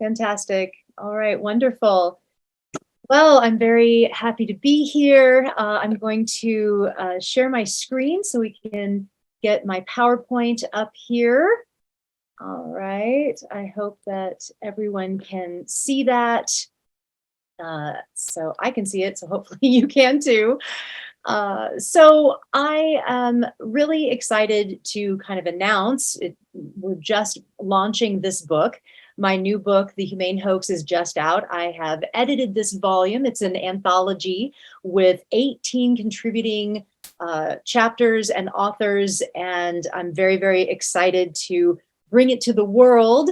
Fantastic. All right, wonderful. Well, I'm very happy to be here. I'm going to share my screen so we can get my PowerPoint up here. All right, I hope that everyone can see that. So I can see it, so hopefully you can too. So I am really excited to kind of announce we're just launching this book. My new book, The Humane Hoax, is just out. I have edited this volume. It's an anthology with 18 contributing chapters and authors, and I'm very, very excited to bring it to the world.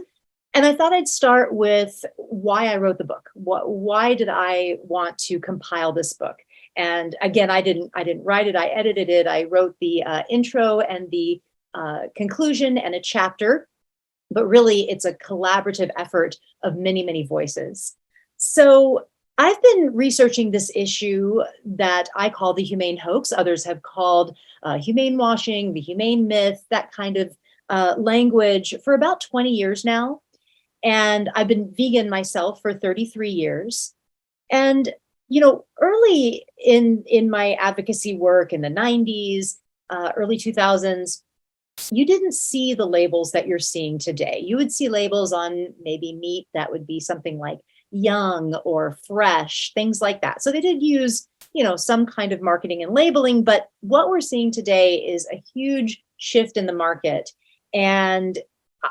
And I thought I'd start with why I wrote the book. Why did I want to compile this book? And again, I didn't write it. I edited it. I wrote the intro and the conclusion and a chapter, but really it's a collaborative effort of many, many voices. So I've been researching this issue that I call the humane hoax. Others have called humane washing, the humane myth, that kind of language for about 20 years now. And I've been vegan myself for 33 years. And early in my advocacy work in the 90s, early 2000s, you didn't see the labels that you're seeing today. You would see labels on maybe meat that would be something like young or fresh, things like that. So they did use, some kind of marketing and labeling, but what we're seeing today is a huge shift in the market. And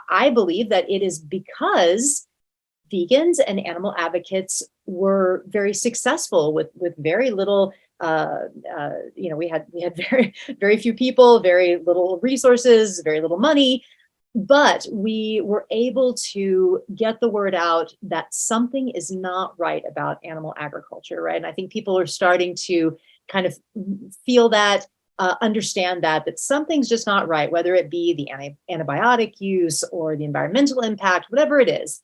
I believe that it is because vegans and animal advocates were very successful with very little. We had very very few people, very little resources, very little money, but we were able to get the word out that something is not right about animal agriculture, right? And I think people are starting to kind of feel that. Understand that something's just not right, whether it be the antibiotic use or the environmental impact, whatever it is.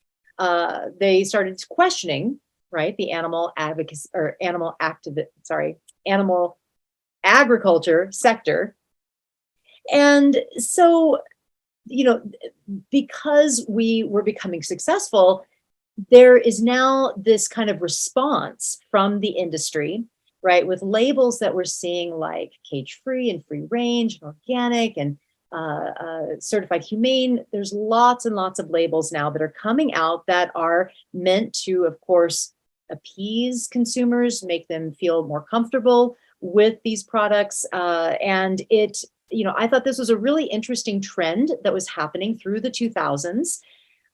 They started questioning, right, the animal advocacy or animal agriculture sector. And so, because we were becoming successful, there is now this kind of response from the industry, right, with labels that we're seeing like cage-free and free range and organic and certified humane. There's lots and lots of labels now that are coming out that are meant to, of course, appease consumers, make them feel more comfortable with these products. And I thought this was a really interesting trend that was happening through the 2000s.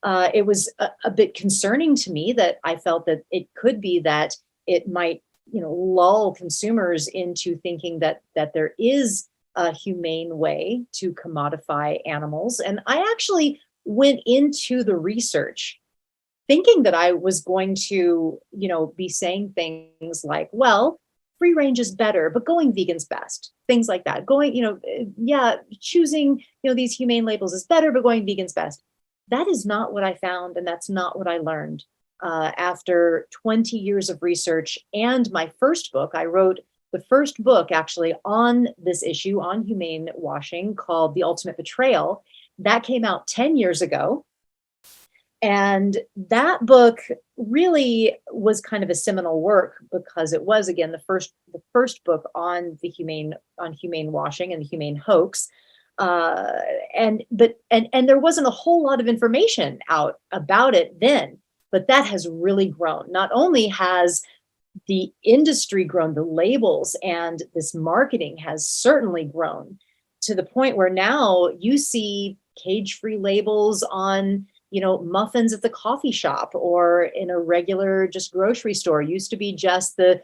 It was a bit concerning to me that I felt that it could be that it might lull consumers into thinking that there is a humane way to commodify animals. And I actually went into the research thinking that I was going to, be saying things like, well, free range is better, but going vegan's best. Things like that. Choosing, these humane labels is better, but going vegan's best. That is not what I found, and that's not what I learned. After 20 years of research and my first book, I wrote the first book actually on this issue, on humane washing, called The Ultimate Betrayal. That came out 10 years ago. And that book really was kind of a seminal work because it was, again, the first book on humane washing and the humane hoax. And there wasn't a whole lot of information out about it then. But that has really grown. Not only has the industry grown, the labels and this marketing has certainly grown to the point where now you see cage-free labels on, muffins at the coffee shop or in a regular just grocery store. It used to be just the,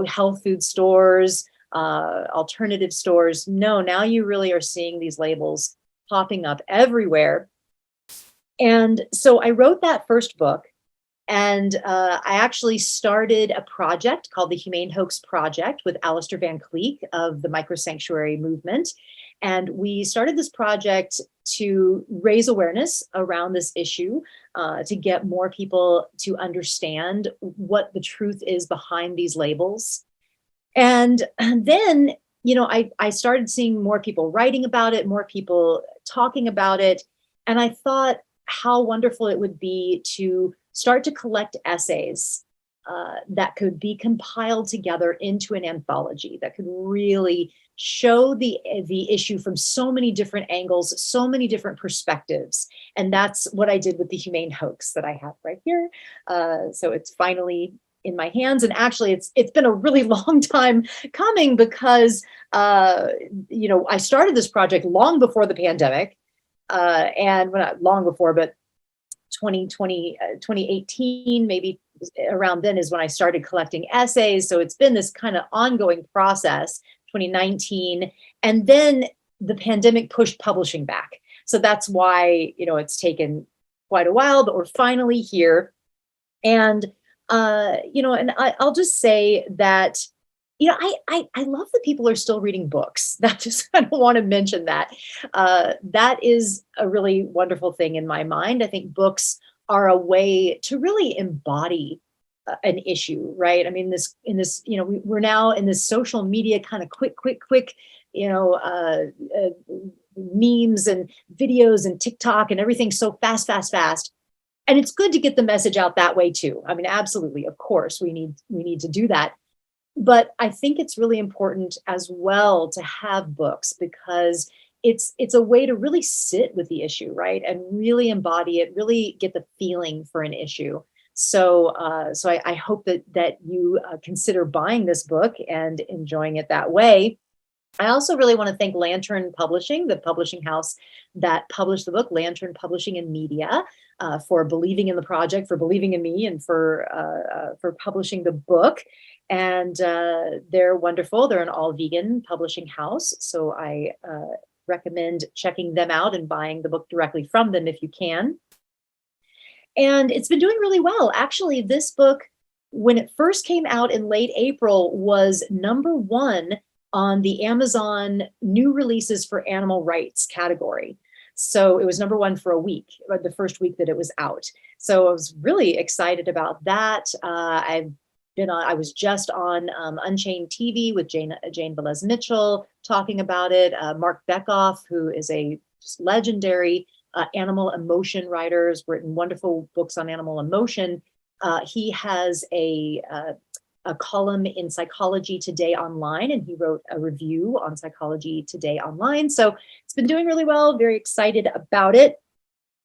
health food stores, alternative stores. No, now you really are seeing these labels popping up everywhere. And so I wrote that first book. And I actually started a project called the Humane Hoax Project with Alistair Van Cleek of the Microsanctuary movement. And we started this project to raise awareness around this issue, to get more people to understand what the truth is behind these labels. And then, I started seeing more people writing about it, more people talking about it. And I thought how wonderful it would be to start to collect essays that could be compiled together into an anthology that could really show the issue from so many different angles, so many different perspectives. And that's what I did with the Humane Hoax that I have right here. So it's finally in my hands. And actually it's been a really long time coming because, I started this project long before the pandemic. And well, not long before, but 2020, 2018, maybe around then is when I started collecting essays. So it's been this kind of ongoing process, 2019. And then the pandemic pushed publishing back. So that's why, it's taken quite a while, but we're finally here. And, I'll just say that, I love that people are still reading books. I don't want to mention that. That is a really wonderful thing in my mind. I think books are a way to really embody an issue, right? I mean, we're now in this social media kind of quick, memes and videos and TikTok and everything so fast. And it's good to get the message out that way too. I mean, absolutely, of course, we need to do that. But I think it's really important as well to have books because it's a way to really sit with the issue, right? And really embody it, really get the feeling for an issue. So I hope that you consider buying this book and enjoying it that way. I also really want to thank Lantern Publishing, the publishing house that published the book, Lantern Publishing and Media, for believing in the project, for believing in me, and for publishing the book. And they're wonderful. They're an all-vegan publishing house. So I recommend checking them out and buying the book directly from them if you can. And it's been doing really well. Actually, this book, when it first came out in late April, was #1 on the Amazon new releases for animal rights category. So it was #1 for a week, or the first week that it was out. So I was really excited about that. I was just on Unchained TV with Jane Velez Mitchell talking about it. Mark Beckoff, who is a just legendary animal emotion writer, has written wonderful books on animal emotion. He has a column in Psychology Today Online, and he wrote a review on Psychology Today Online. So it's been doing really well, very excited about it.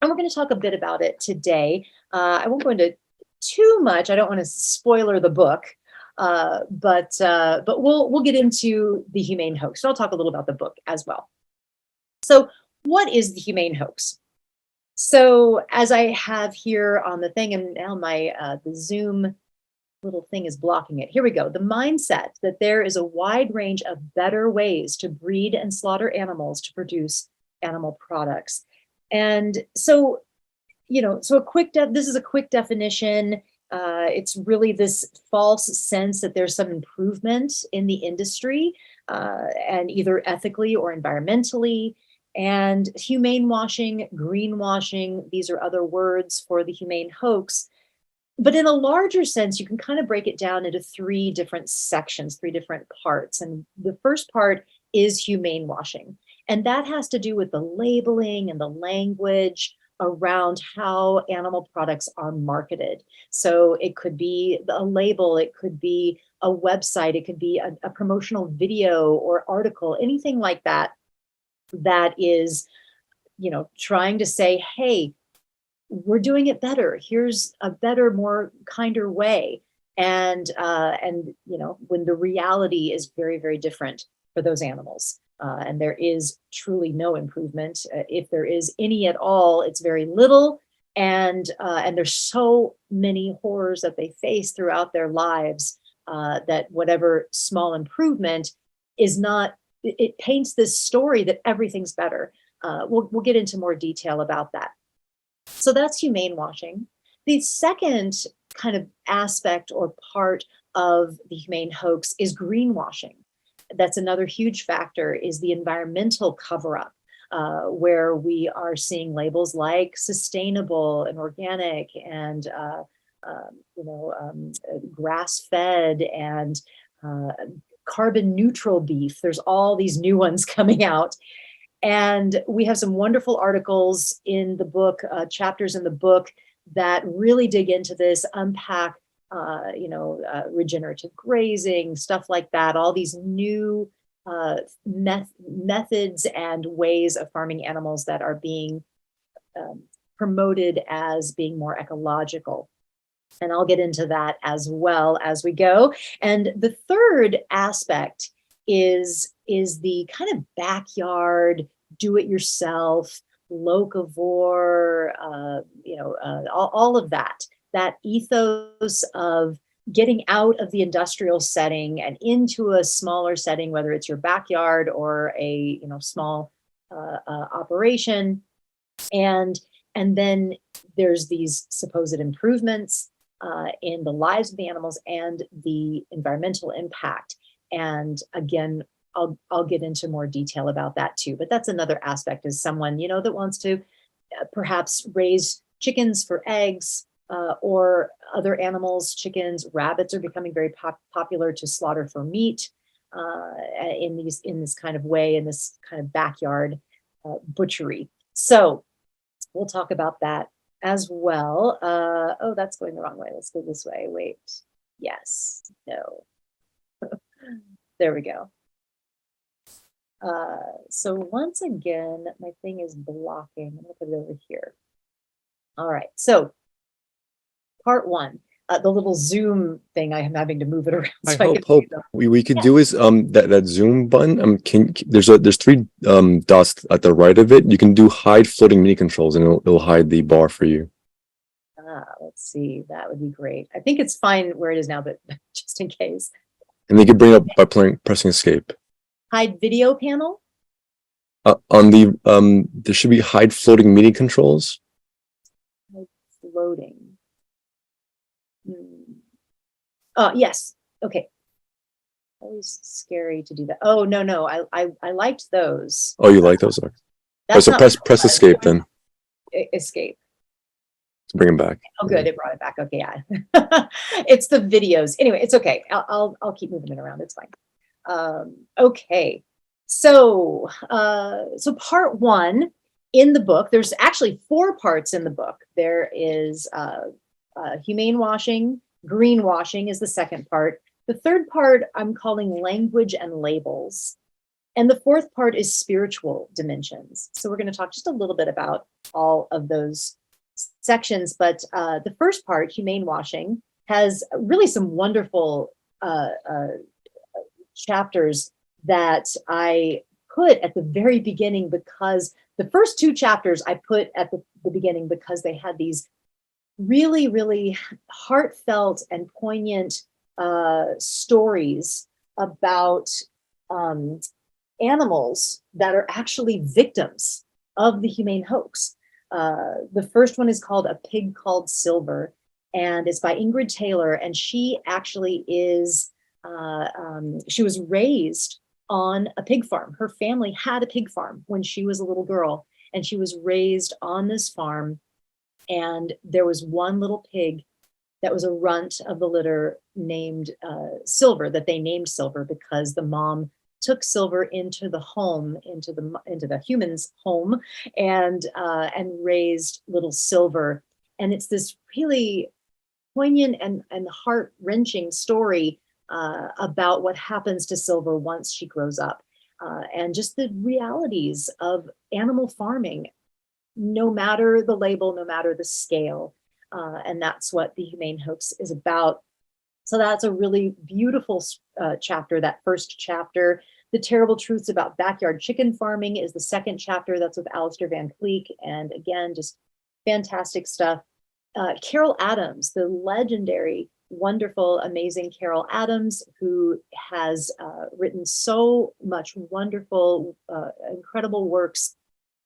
And we're going to talk a bit about it today. I won't go into too much. I don't want to spoiler the book, but we'll get into the Humane Hoax. So I'll talk a little about the book as well. So what is the Humane Hoax? So as I have here on the thing, and now my the Zoom little thing is blocking it. Here we go. The mindset that there is a wide range of better ways to breed and slaughter animals to produce animal products. And so, this is a quick definition. It's really this false sense that there's some improvement in the industry, and either ethically or environmentally. And humane washing, greenwashing, these are other words for the humane hoax. But in a larger sense, you can kind of break it down into 3 different sections, 3 different parts. And the first part is humane washing. And that has to do with the labeling and the language around how animal products are marketed. So it could be a label, it could be a website, it could be a promotional video or article, anything like that, that is, trying to say, hey, we're doing it better. Here's a better, more kinder way. And when the reality is very, very different for those animals. And there is truly no improvement. If there is any at all, it's very little. And there's so many horrors that they face throughout their lives that whatever small improvement is not, it paints this story that everything's better. We'll get into more detail about that. So that's humane washing. The second kind of aspect or part of the humane hoax is greenwashing. That's another huge factor, is the environmental cover-up, where we are seeing labels like sustainable and organic and grass-fed and carbon neutral beef. There's all these new ones coming out. And we have some wonderful articles in the book, chapters in the book that really dig into this, unpack, regenerative grazing, stuff like that, all these new methods and ways of farming animals that are being promoted as being more ecological. And I'll get into that as well as we go. And the third aspect is the kind of backyard, do-it-yourself, locavore, all of that ethos of getting out of the industrial setting and into a smaller setting, whether it's your backyard or a small operation. And then there's these supposed improvements in the lives of the animals and the environmental impact. And again, I'll get into more detail about that too. But that's another aspect, is someone that wants to perhaps raise chickens for eggs, or other animals, chickens, rabbits are becoming very popular to slaughter for meat in this kind of way, in this kind of backyard butchery. So we'll talk about that as well. Oh, that's going the wrong way. Let's go this way. Wait. Yes. No. There we go. So once again, my thing is blocking. I'm going to put it over here. All right. So part one, the little Zoom thing, I am having to move it around. Hope we could do is that Zoom button. There's three dots at the right of it. You can do hide floating mini controls, and it'll hide the bar for you. Let's see. That would be great. I think it's fine where it is now, but just in case. And you can bring it up by pressing escape. Hide video panel. On the there should be hide floating mini controls. Hide floating. Oh, yes. Okay. Always scary to do that. Oh, no. I liked those. Oh, you like those? So press escape then. Escape. To bring them back. Oh, good. It brought it back. Okay, yeah. It's the videos. Anyway, it's okay. I'll keep moving it around. It's fine. Okay. So part one in the book, there's actually 4 parts in the book. There is humane washing, greenwashing is the second part. The third part I'm calling language and labels. And the fourth part is spiritual dimensions. So we're going to talk just a little bit about all of those sections. But the first part, humane washing, has really some wonderful chapters that I put at the very beginning, because the first 2 chapters I put at the beginning because they had these really, really heartfelt and poignant stories about animals that are actually victims of the humane hoax. The first one is called A Pig Called Silver, and it's by Ingrid Taylor. And she actually is, she was raised on a pig farm. Her family had a pig farm when she was a little girl, and she was raised on this farm. And there was one little pig that was a runt of the litter named Silver, that they named Silver because the mom took Silver into the home, into the human's home, and raised little Silver. And it's this really poignant and heart-wrenching story about what happens to Silver once she grows up, and just the realities of animal farming, no matter the label, no matter the scale. And that's what the Humane Hoax is about. So that's a really beautiful chapter, that first chapter. The Terrible Truths About Backyard Chicken Farming is the second chapter. That's with Alistair Van Cleek. And again, just fantastic stuff. Carol Adams, the legendary, wonderful, amazing Carol Adams, who has written so much wonderful, incredible works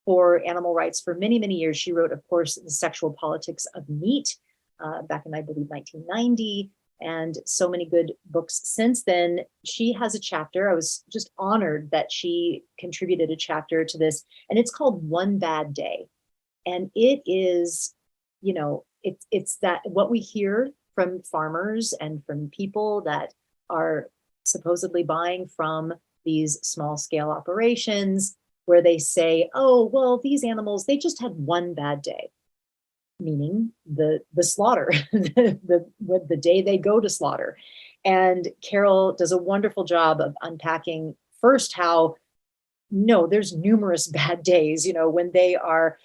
for animal rights for many, many years. She wrote, of course, The Sexual Politics of Meat back in, I believe, 1990, and so many good books since then. She has a chapter. I was just honored that she contributed a chapter to this, and it's called One Bad Day. And it is, it's that what we hear from farmers and from people that are supposedly buying from these small scale operations, where they say, oh, well, these animals, they just had one bad day. meaning the slaughter, the day they go to slaughter. And Carol does a wonderful job of unpacking first how, no, there's numerous bad days, when they are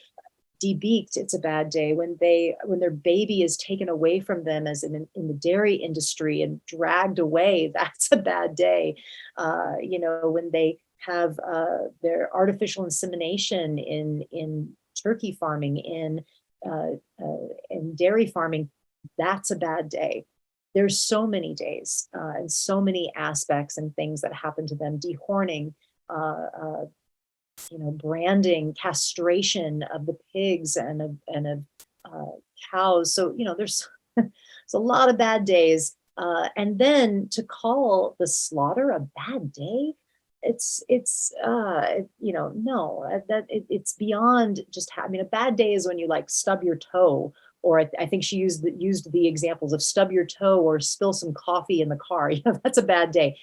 debeaked, it's a bad day. When their baby is taken away from them, as in the dairy industry, and dragged away, that's a bad day. When they have their artificial insemination in turkey farming, in dairy farming, that's a bad day. There's so many days and so many aspects and things that happen to them. Dehorning, branding, castration of the pigs and of cows. So, there's there's a lot of bad days. And then to call the slaughter a bad day, it's it's beyond just a bad day is when you like stub your toe, or I think she used the examples of stub your toe or spill some coffee in the car. That's a bad day.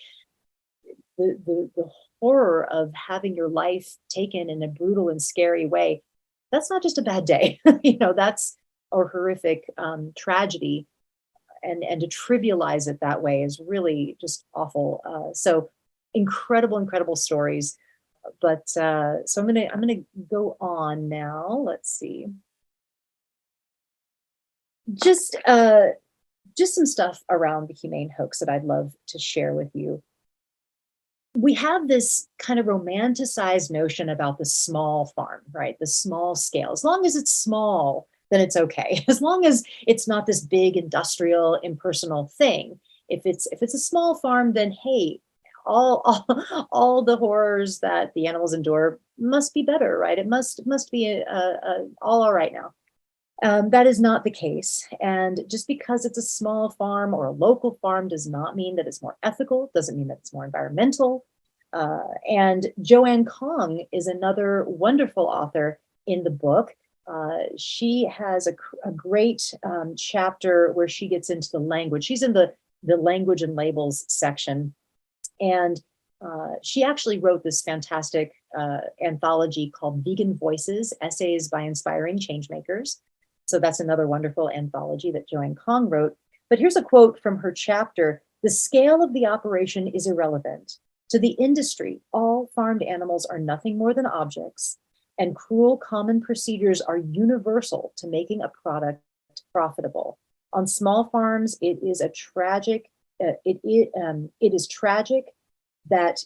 The horror of having your life taken in a brutal and scary way, that's not just a bad day. That's a horrific tragedy, and to trivialize it that way is really just awful. So incredible stories. But so I'm gonna go on now. Let's see. Just some stuff around the humane hoax that I'd love to share with you. We have this kind of romanticized notion about the small farm, right? The small scale. As long as it's small, then it's okay. As long as it's not this big industrial, impersonal thing. If it's a small farm, then hey, all the horrors that the animals endure must be better, right? It must be all right now. That is not the case. And just because it's a small farm or a local farm does not mean that it's more ethical, doesn't mean that it's more environmental. And Joanne Kong is another wonderful author in the book. She has a great chapter where she gets into the language. She's in the language and labels section. And she actually wrote this fantastic anthology called Vegan Voices, Essays by Inspiring Changemakers. So that's another wonderful anthology that Joanne Kong wrote. But here's a quote from her chapter. "The scale of the operation is irrelevant. To the industry, all farmed animals are nothing more than objects, and cruel common procedures are universal to making a product profitable. On small farms, it is tragic that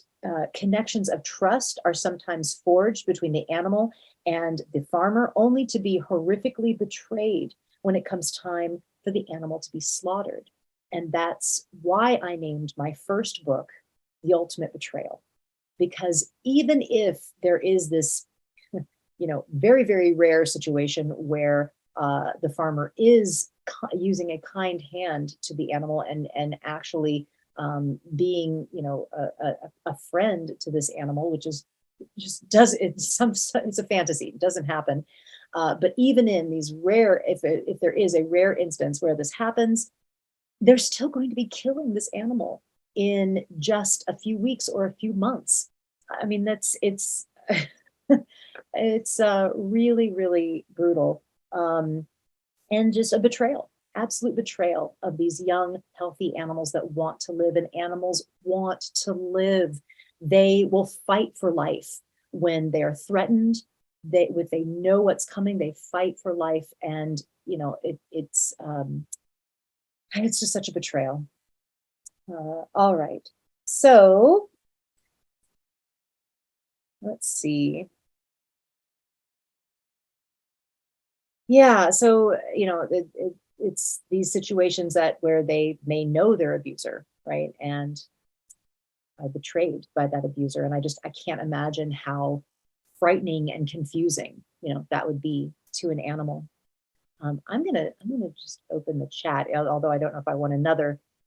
connections of trust are sometimes forged between the animal and the farmer, only to be horrifically betrayed when it comes time for the animal to be slaughtered." And that's why I named my first book The Ultimate Betrayal. Because even if there is this, very, very rare situation where the farmer is using a kind hand to the animal and actually being, a friend to this animal, which is it's a fantasy. It doesn't happen. But even in these rare, if there is a rare instance where this happens, they're still going to be killing this animal in just a few weeks or a few months. I mean, it's really, really brutal, and just a betrayal. Absolute betrayal of these young, healthy animals that want to live, and animals want to live. They will fight for life when they are threatened. They know what's coming, they fight for life, and it's just such a betrayal. All right, so let's see. Yeah, so it's these situations where they may know their abuser, right, and are betrayed by that abuser. And I can't imagine how frightening and confusing that would be to an animal. I'm gonna just open the chat, although I don't know if I want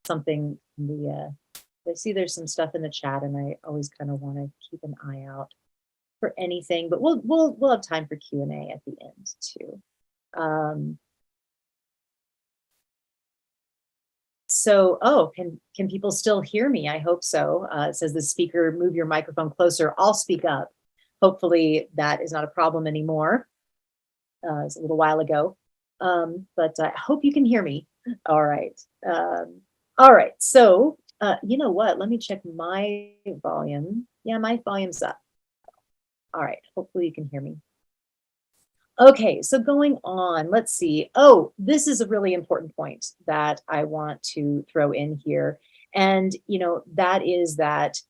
something in the I see there's some stuff in the chat, and I always kind of want to keep an eye out for anything, but we'll have time for Q&A at the end too. So, can people still hear me? I hope so. It says the speaker, move your microphone closer. I'll speak up. Hopefully that is not a problem anymore. It's a little while ago. but I hope you can hear me. All right. All right. So, you know what? Let me check my volume. Yeah, my volume's up. All right. Hopefully you can hear me. Okay, so going on, let's see. Oh, this is a really important point that I want to throw in here. And, that is that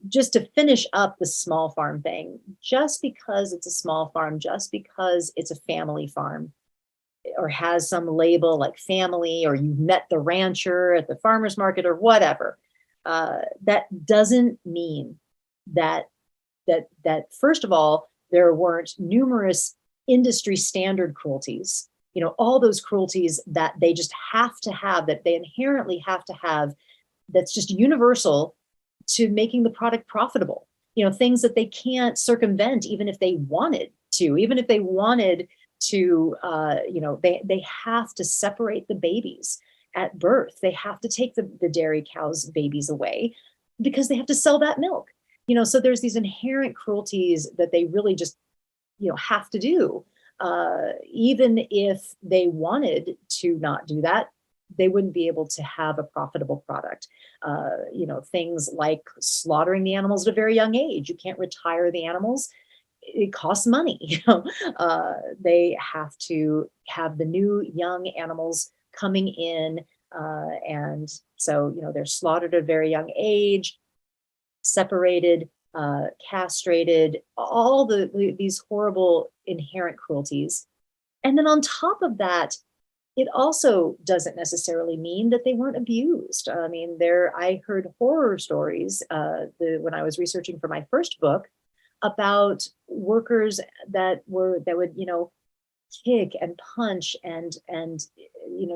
just to finish up the small farm thing, just because it's a small farm, just because it's a family farm or has some label like family, or you've met the rancher at the farmer's market or whatever, that doesn't mean that first of all, there weren't numerous industry standard cruelties, all those cruelties that they just have to have, that they inherently have to have, that's just universal to making the product profitable, things that they can't circumvent, even if they wanted to, they have to separate the babies at birth. They have to take the dairy cows' babies away because they have to sell that milk. So there's these inherent cruelties that they really just, have to do. Even if they wanted to not do that, they wouldn't be able to have a profitable product. Things like slaughtering the animals at a very young age. You can't retire the animals. It costs money. They have to have the new young animals coming in. And so, they're slaughtered at a very young age, separated, castrated, all these horrible inherent cruelties. And then on top of that, it also doesn't necessarily mean that they weren't abused. I mean, I heard horror stories when I was researching for my first book about workers that would, kick and punch and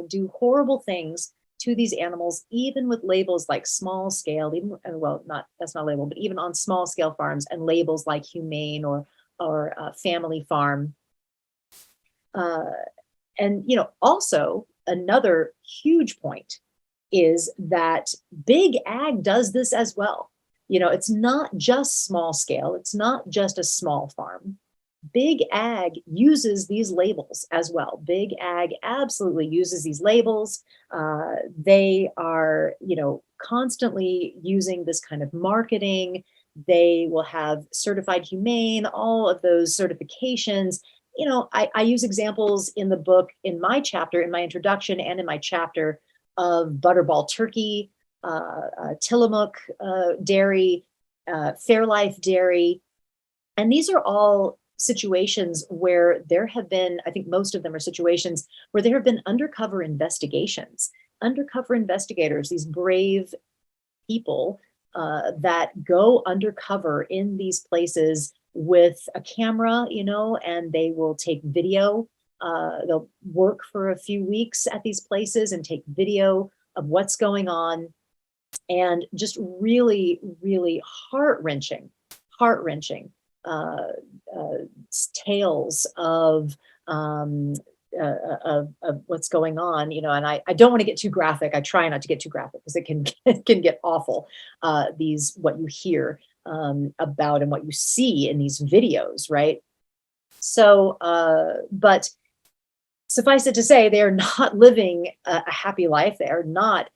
do horrible things to these animals, even with labels like small scale, even, well, that's not a label, but even on small scale farms, and labels like humane or family farm. And also another huge point is that big ag does this as well. It's not just small scale. It's not just a small farm. Big ag uses these labels as well. Big ag absolutely uses these labels. They are, constantly using this kind of marketing. They will have certified humane, all of those certifications. I use examples in the book, in my chapter, in my introduction, and in my chapter of Butterball Turkey, Tillamook Dairy, Fairlife Dairy. And these are all situations where there have been, I think most of them are situations where there have been undercover investigations, undercover investigators, these brave people that go undercover in these places with a camera, and they will take video. They'll work for a few weeks at these places and take video of what's going on, and just really, really heart-wrenching tales of what's going on, and I don't want to get too graphic. I try not to get too graphic because it can get awful. What you hear about and what you see in these videos, right? So, but suffice it to say, they are not living a happy life. They are not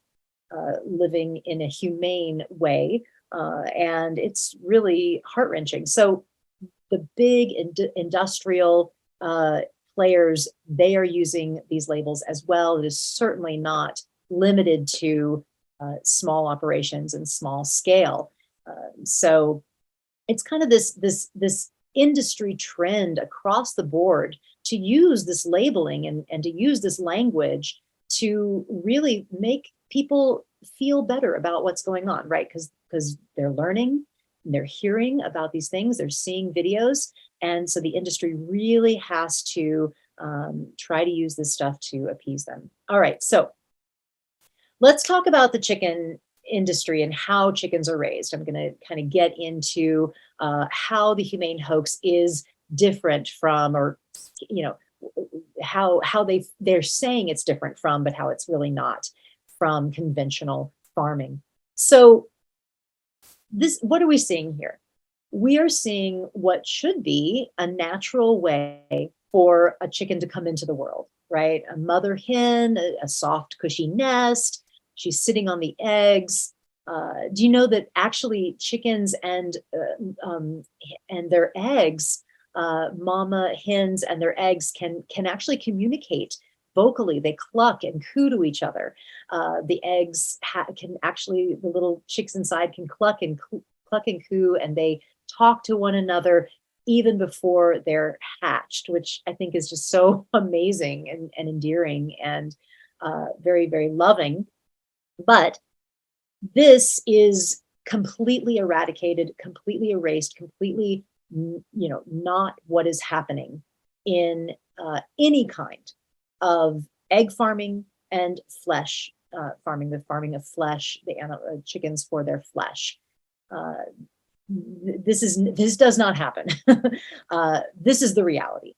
living in a humane way, and it's really heart-wrenching. So the big industrial players, they are using these labels as well. It is certainly not limited to small operations and small scale. So it's kind of this industry trend across the board to use this labeling and to use this language to really make people feel better about what's going on, right? Because they're learning, they're hearing about these things, they're seeing videos. And so the industry really has to try to use this stuff to appease them. All right, so let's talk about the chicken industry and how chickens are raised. I'm going to kind of get into how the humane hoax is different from, or how they're saying it's different from, but how it's really not from conventional farming. So what are we seeing here? We are seeing what should be a natural way for a chicken to come into the world, right? A mother hen, a soft, cushy nest. She's sitting on the eggs. Do you know that actually chickens and their eggs, mama hens and their eggs can actually communicate vocally. They cluck and coo to each other. The eggs can actually, the little chicks inside can cluck and coo, and they talk to one another even before they're hatched, which I think is just so amazing and endearing and very, very loving. But this is completely eradicated, completely erased, completely, not what is happening in any kind of egg farming and flesh farming, the farming of flesh, the chickens for their flesh. This does not happen. This is the reality.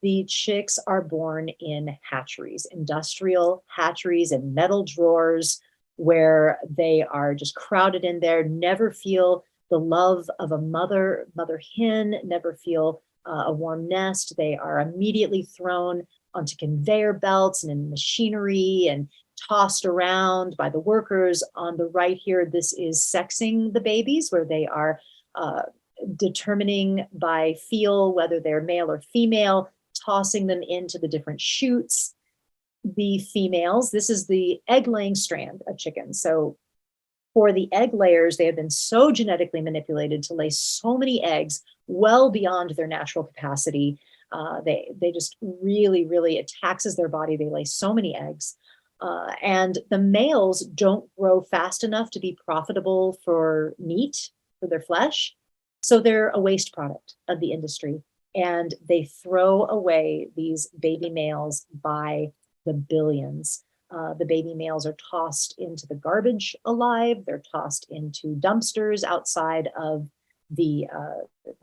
The chicks are born in hatcheries, industrial hatcheries and metal drawers, where they are just crowded in there, never feel the love of a mother hen, never feel a warm nest. They are immediately thrown onto conveyor belts and in machinery and tossed around by the workers. On the right here, this is sexing the babies, where they are determining by feel whether they're male or female, tossing them into the different chutes. The females, this is the egg laying strand of chickens. So for the egg layers, they have been so genetically manipulated to lay so many eggs well beyond their natural capacity. They just really, really, it taxes their body. They lay so many eggs. And the males don't grow fast enough to be profitable for meat, for their flesh. So they're a waste product of the industry. And they throw away these baby males by the billions. The baby males are tossed into the garbage alive. They're tossed into dumpsters outside of the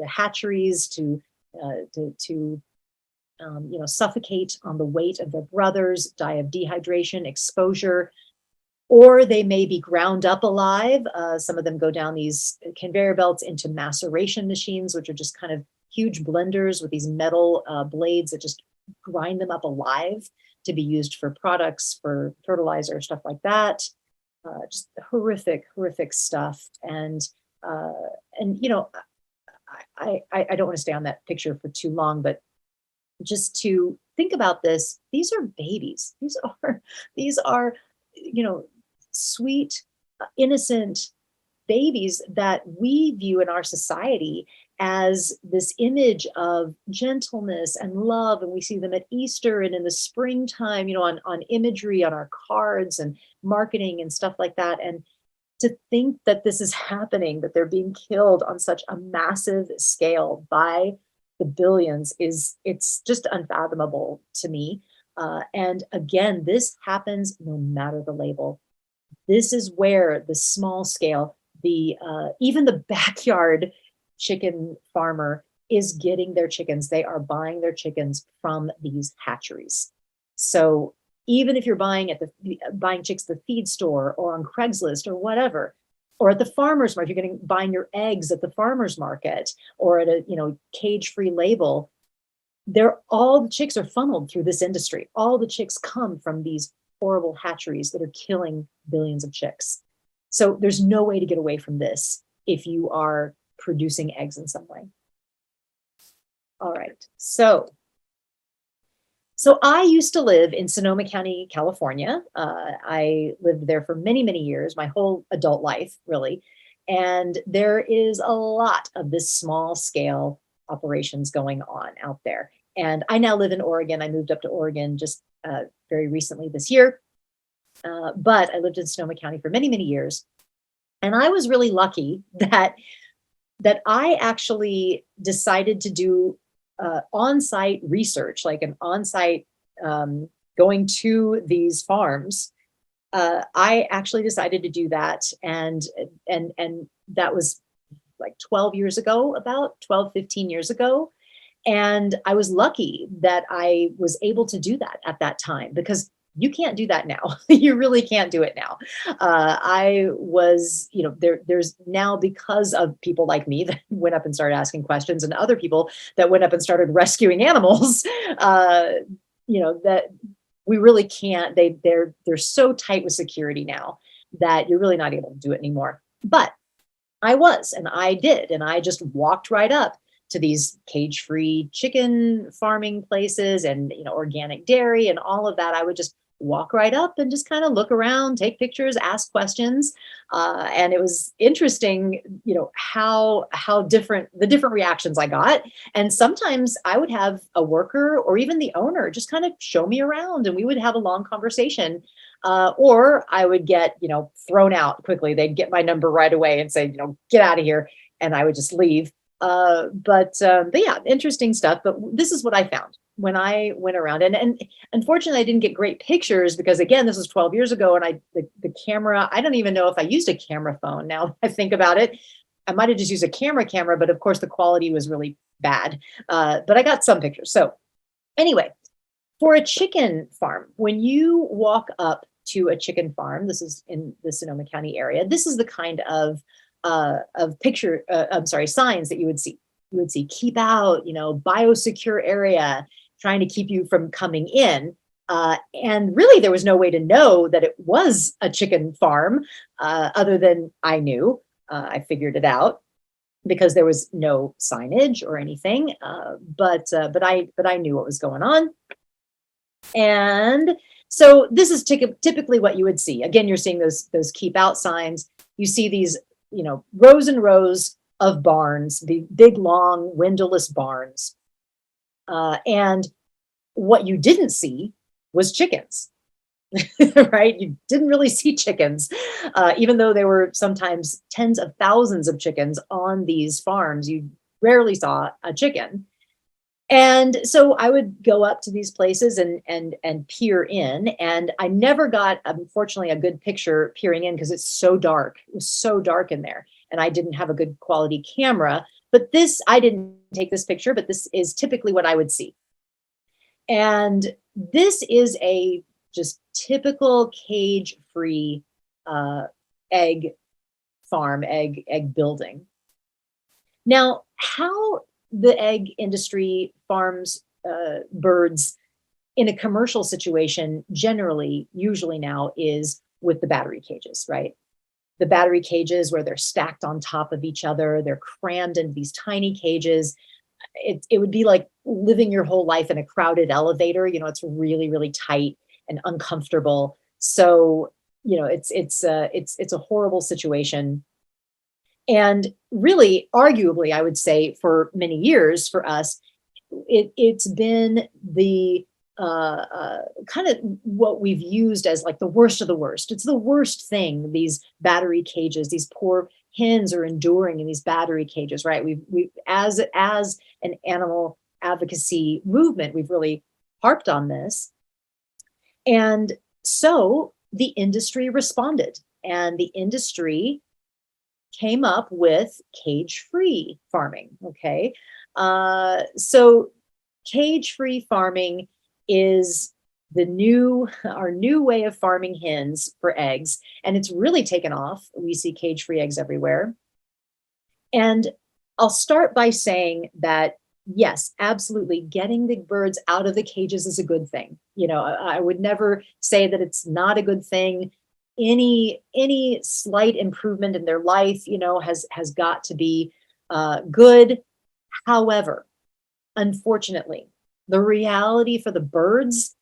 hatcheries to suffocate on the weight of their brothers, die of dehydration, exposure, or they may be ground up alive. Some of them go down these conveyor belts into maceration machines, which are just kind of huge blenders with these metal blades that just grind them up alive to be used for products, for fertilizer, stuff like that. Just horrific, horrific stuff. And I don't want to stay on that picture for too long, but just to think about this, these are babies. These are, sweet, innocent babies that we view in our society as this image of gentleness and love. And we see them at Easter and in the springtime, on imagery on our cards and marketing and stuff like that. And to think that this is happening, that they're being killed on such a massive scale by the billions, it's just unfathomable to me. And again, this happens no matter the label. This is where the small scale, even the backyard chicken farmer is getting their chickens. They are buying their chickens from these hatcheries. So even if you're buying chicks at the feed store or on Craigslist or whatever, or at the farmer's market, you're buying your eggs at the farmer's market or at a cage-free label, all the chicks are funneled through this industry. All the chicks come from these horrible hatcheries that are killing billions of chicks. So there's no way to get away from this if you are producing eggs in some way. All right, so I used to live in Sonoma County, California. I lived there for many, many years, my whole adult life, really. And there is a lot of this small scale operations going on out there. And I now live in Oregon. I moved up to Oregon just very recently this year. But I lived in Sonoma County for many, many years. And I was really lucky that I actually decided to do on-site research, like an on-site going to these farms. I actually decided to do that. And that was like 12 years ago, about 12, 15 years ago. And I was lucky that I was able to do that at that time, because you can't do that now. You really can't do it now. I was, there's now, because of people like me that went up and started asking questions, and other people that went up and started rescuing animals, that we really can't, they're so tight with security now that you're really not able to do it anymore. But I was, and I did, and I just walked right up to these cage-free chicken farming places and, organic dairy and all of that. I would just walk right up and just kind of look around, take pictures, ask questions. And it was interesting, how different the different reactions I got. And sometimes I would have a worker or even the owner just kind of show me around, and we would have a long conversation. Or I would get, thrown out quickly. They'd get my number right away and say, get out of here. And I would just leave. But yeah, interesting stuff. But this is what I found when I went around, and unfortunately I didn't get great pictures because, again, this was 12 years ago, and the camera, I don't even know if I used a camera phone. Now I think about it, I might have just used a camera, but of course the quality was really bad. But I got some pictures. So anyway, for a chicken farm, when you walk up to a chicken farm, this is in the Sonoma County area, this is the kind of signs that you would see. You would see keep out, biosecure area, trying to keep you from coming in. And really, there was no way to know that it was a chicken farm, other than I knew. I figured it out because there was no signage or anything. But I knew what was going on. And so this is typically what you would see. Again, you're seeing those keep out signs. You see these, rows and rows of barns, the big, long, windowless barns. And what you didn't see was chickens, right? You didn't really see chickens, even though there were sometimes tens of thousands of chickens on these farms. You rarely saw a chicken. And so I would go up to these places and peer in, and I never got, unfortunately, a good picture peering in because it's so dark. It was so dark in there, and I didn't have a good quality camera. But I didn't take this picture, but this is typically what I would see. And this is a just typical cage-free egg farm, egg building. Now, how the egg industry farms birds in a commercial situation usually now is with the battery cages, right? The battery cages where they're stacked on top of each other, they're crammed into these tiny cages. It would be like living your whole life in a crowded elevator. It's really, really tight and uncomfortable. So, it's a horrible situation. And really, arguably, I would say for many years for us, it's been the kind of what we've used as like the worst of the worst. It's the worst thing, these battery cages, these poor hens are enduring in these battery cages, right? We've as an animal advocacy movement, we've really harped on this. And so the industry responded, and the industry came up with cage-free farming, okay? So cage-free farming is our new way of farming hens for eggs, and it's really taken off. We see cage-free eggs everywhere. And I'll start by saying that, yes, absolutely, getting the birds out of the cages is a good thing. I would never say that it's not a good thing. Any slight improvement in their life, has got to be good. However, unfortunately, the reality for the birds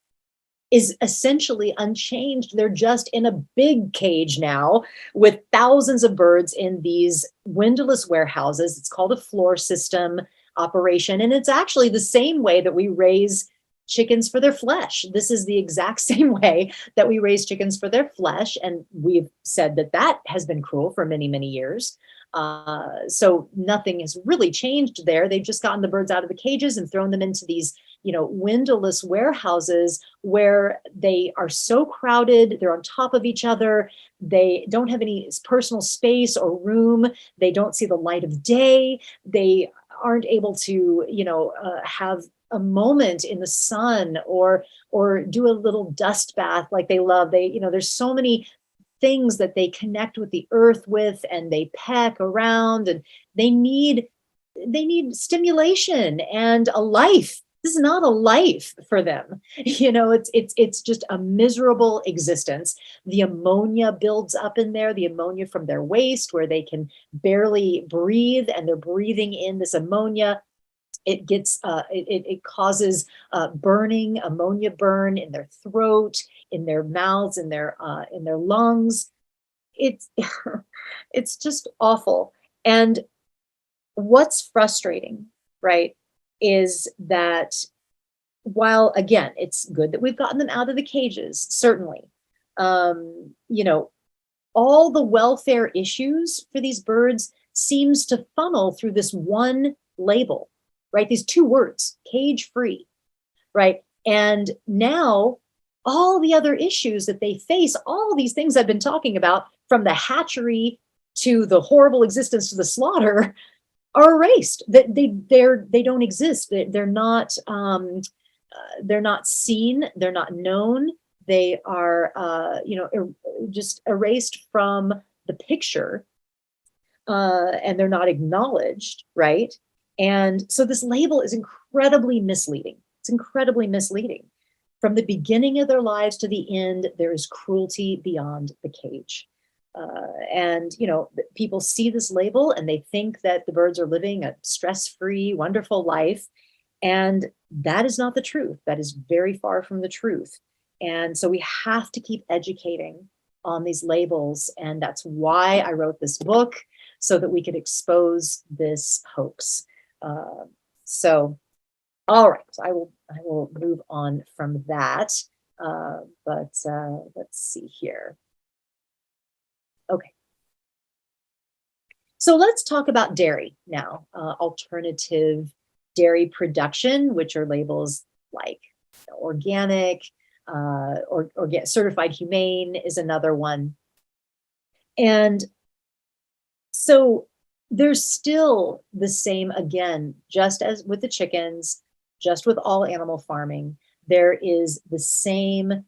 is essentially unchanged. They're just in a big cage now with thousands of birds in these windowless warehouses. It's called a floor system operation, and it's actually the same way that we raise chickens for their flesh. This is the exact same way that we raise chickens for their flesh. And we've said that has been cruel for many, many years. So nothing has really changed there. They've just gotten the birds out of the cages and thrown them into these, windowless warehouses where they are so crowded. They're on top of each other. They don't have any personal space or room. They don't see the light of day. They aren't able to, have a moment in the sun, or do a little dust bath like they love. There's so many things that they connect with the earth with, and they peck around, and they need stimulation and a life. This is not a life for them. It's just a miserable existence. The ammonia builds up in there, the ammonia from their waste, where they can barely breathe, and they're breathing in this ammonia. It causes burning, ammonia burn in their throat, in their mouths, in their lungs. It's it's just awful. And what's frustrating, right, is that while, again, it's good that we've gotten them out of the cages, certainly, all the welfare issues for these birds seems to funnel through this one label, right? These two words, cage free, right? And now all the other issues that they face, all these things I've been talking about, from the hatchery to the horrible existence to the slaughter, are erased. That they don't exist. They're not seen. They're not known. They are just erased from the picture, and they're not acknowledged, right? And so this label is incredibly misleading. It's incredibly misleading. From the beginning of their lives to the end, there is cruelty beyond the cage. And people see this label and they think that the birds are living a stress-free, wonderful life. And that is not the truth. That is very far from the truth. And so we have to keep educating on these labels. And that's why I wrote this book, so that we could expose this hoax. So, all right, I will move on from that. But let's see here. Okay. So let's talk about dairy now. Alternative dairy production, which are labels like organic, or certified humane is another one. And so there's still the same, again, just as with the chickens, just with all animal farming, there is the same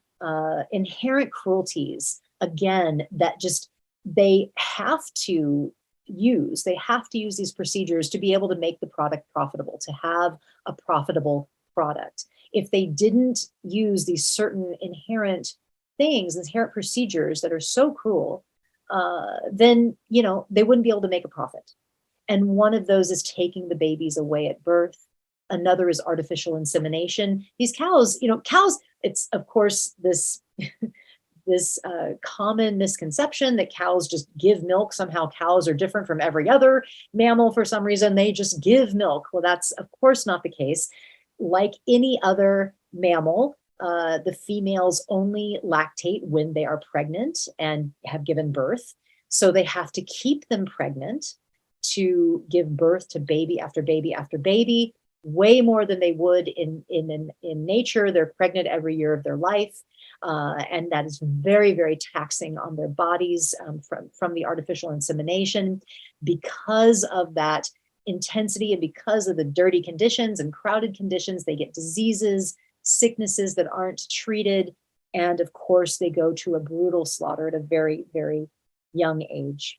inherent cruelties, again, that just they have to use these procedures to be able to make the product profitable, to have a profitable product. If they didn't use these certain inherent things, inherent procedures that are so cruel, then they wouldn't be able to make a profit. And one of those is taking the babies away at birth. Another is artificial insemination. These cows, it's of course this this common misconception that cows just give milk. Somehow cows are different from every other mammal for some reason. They just give milk. Well, that's of course not the case. Like any other mammal, the females only lactate when they are pregnant and have given birth. So they have to keep them pregnant to give birth to baby after baby after baby, way more than they would in nature. They're pregnant every year of their life. And that is very, very taxing on their bodies from the artificial insemination. Because of that intensity and because of the dirty conditions and crowded conditions, they get diseases, sicknesses that aren't treated. And of course, they go to a brutal slaughter at a very, very young age.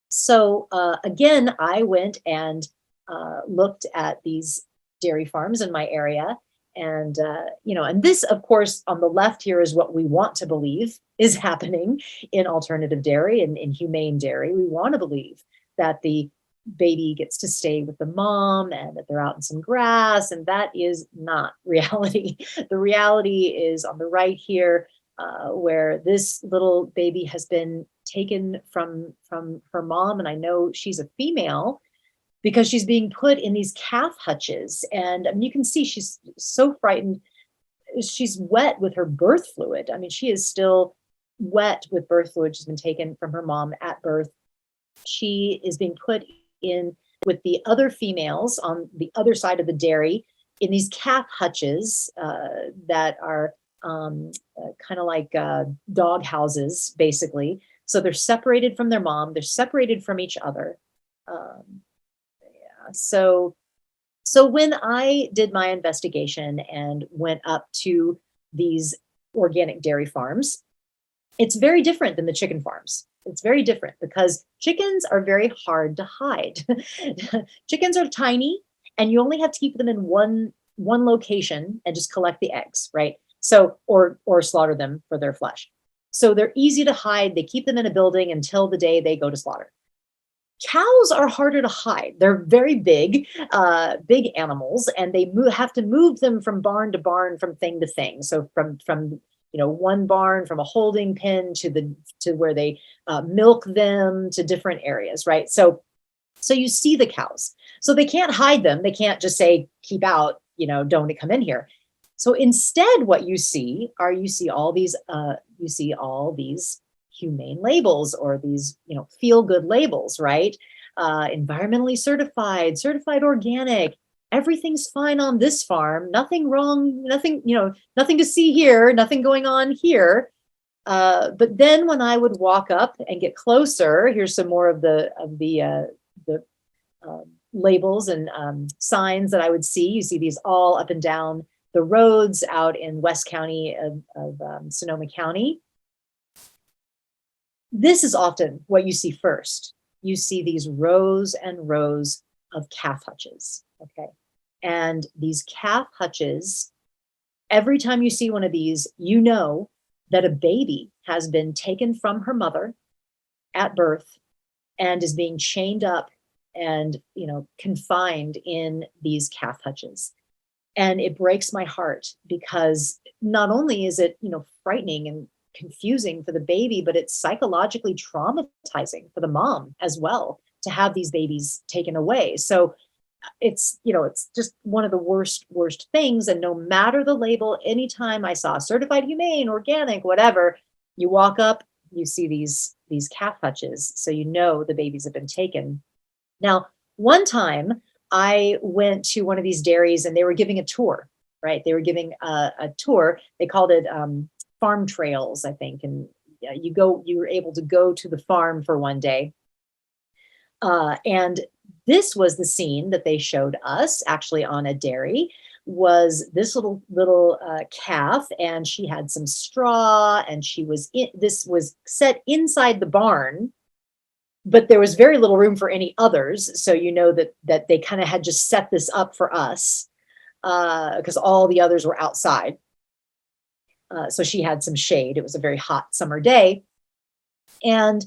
So again, I went and looked at these dairy farms in my area. And, and this, of course, on the left here is what we want to believe is happening in alternative dairy and in humane dairy. We want to believe that the baby gets to stay with the mom and that they're out in some grass. And that is not reality. The reality is on the right here, where this little baby has been taken from her mom. And I know she's a female, because she's being put in these calf hutches. And I mean, you can see she's so frightened. She's wet with her birth fluid. I mean, she is still wet with birth fluid. She's been taken from her mom at birth. She is being put in with the other females on the other side of the dairy in these calf hutches that are kind of like dog houses, basically. So they're separated from their mom. They're separated from each other. So So when I did my investigation and went up to these organic dairy farms, it's very different than the chicken farms. It's very different because chickens are very hard to hide. Chickens are tiny, and you only have to keep them in one location and just collect the eggs, right? So or slaughter them for their flesh. So they're easy to hide. They keep them in a building until the day they go to slaughter. Cows are harder to hide. They're very big animals, and they have to move them from barn to barn, from thing to thing. So from one barn, from a holding pen to where they milk them, to different areas, right? So you see the cows. So they can't hide them. They can't just say, keep out, don't come in here. So instead, what you see all these humane labels, or these, feel good labels, right? Environmentally certified organic, everything's fine on this farm, nothing wrong, nothing to see here, nothing going on here. But then when I would walk up and get closer, here's some more of the labels and signs that I would see. You see these all up and down the roads out in West County of Sonoma County. This is often what you see first. You see these rows and rows of calf hutches, okay? And these calf hutches, every time you see one of these, you know that a baby has been taken from her mother at birth and is being chained up and, confined in these calf hutches. And it breaks my heart, because not only is it, frightening and confusing for the baby, but it's psychologically traumatizing for the mom as well, to have these babies taken away. So it's just one of the worst things. And no matter the label, anytime I saw certified humane, organic, whatever, you walk up, you see these calf hutches. So the babies have been taken. Now, one time I went to one of these dairies and they were giving a tour, right? They were giving a tour. They called it farm trails, I think. And you were able to go to the farm for one day. And this was the scene that they showed us actually on a dairy, was this little calf, and she had some straw, and this was set inside the barn, but there was very little room for any others. So that they kind of had just set this up for us, because all the others were outside. So she had some shade. It was a very hot summer day. And,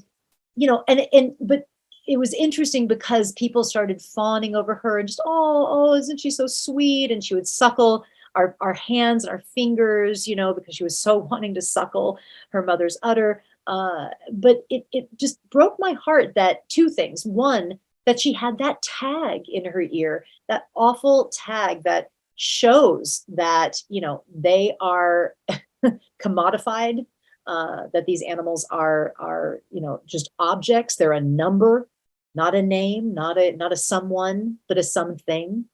but it was interesting because people started fawning over her and just, oh, isn't she so sweet? And she would suckle our hands and our fingers, because she was so wanting to suckle her mother's udder. But it just broke my heart that two things. One, that she had that tag in her ear, that awful tag that shows that, they are commodified, that these animals are just objects. They're a number, not a name, not a someone, but a something.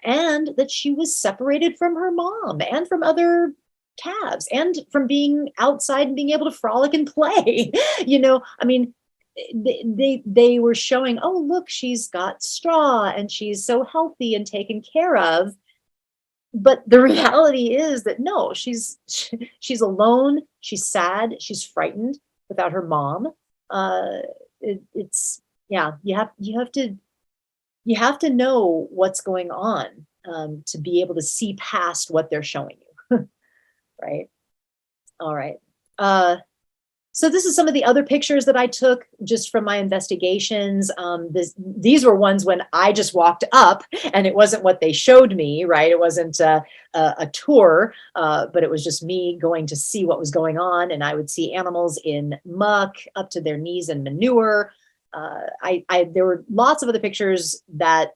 And that she was separated from her mom and from other calves and from being outside and being able to frolic and play. They were showing, oh, look, she's got straw and she's so healthy and taken care of. But the reality is that no, she's alone. She's sad. She's frightened without her mom. You have to know what's going on, to be able to see past what they're showing you. Right. All right. So this is some of the other pictures that I took just from my investigations. These were ones when I just walked up and it wasn't what they showed me, right? It wasn't a tour, but it was just me going to see what was going on. And I would see animals in muck up to their knees in manure. There were lots of other pictures that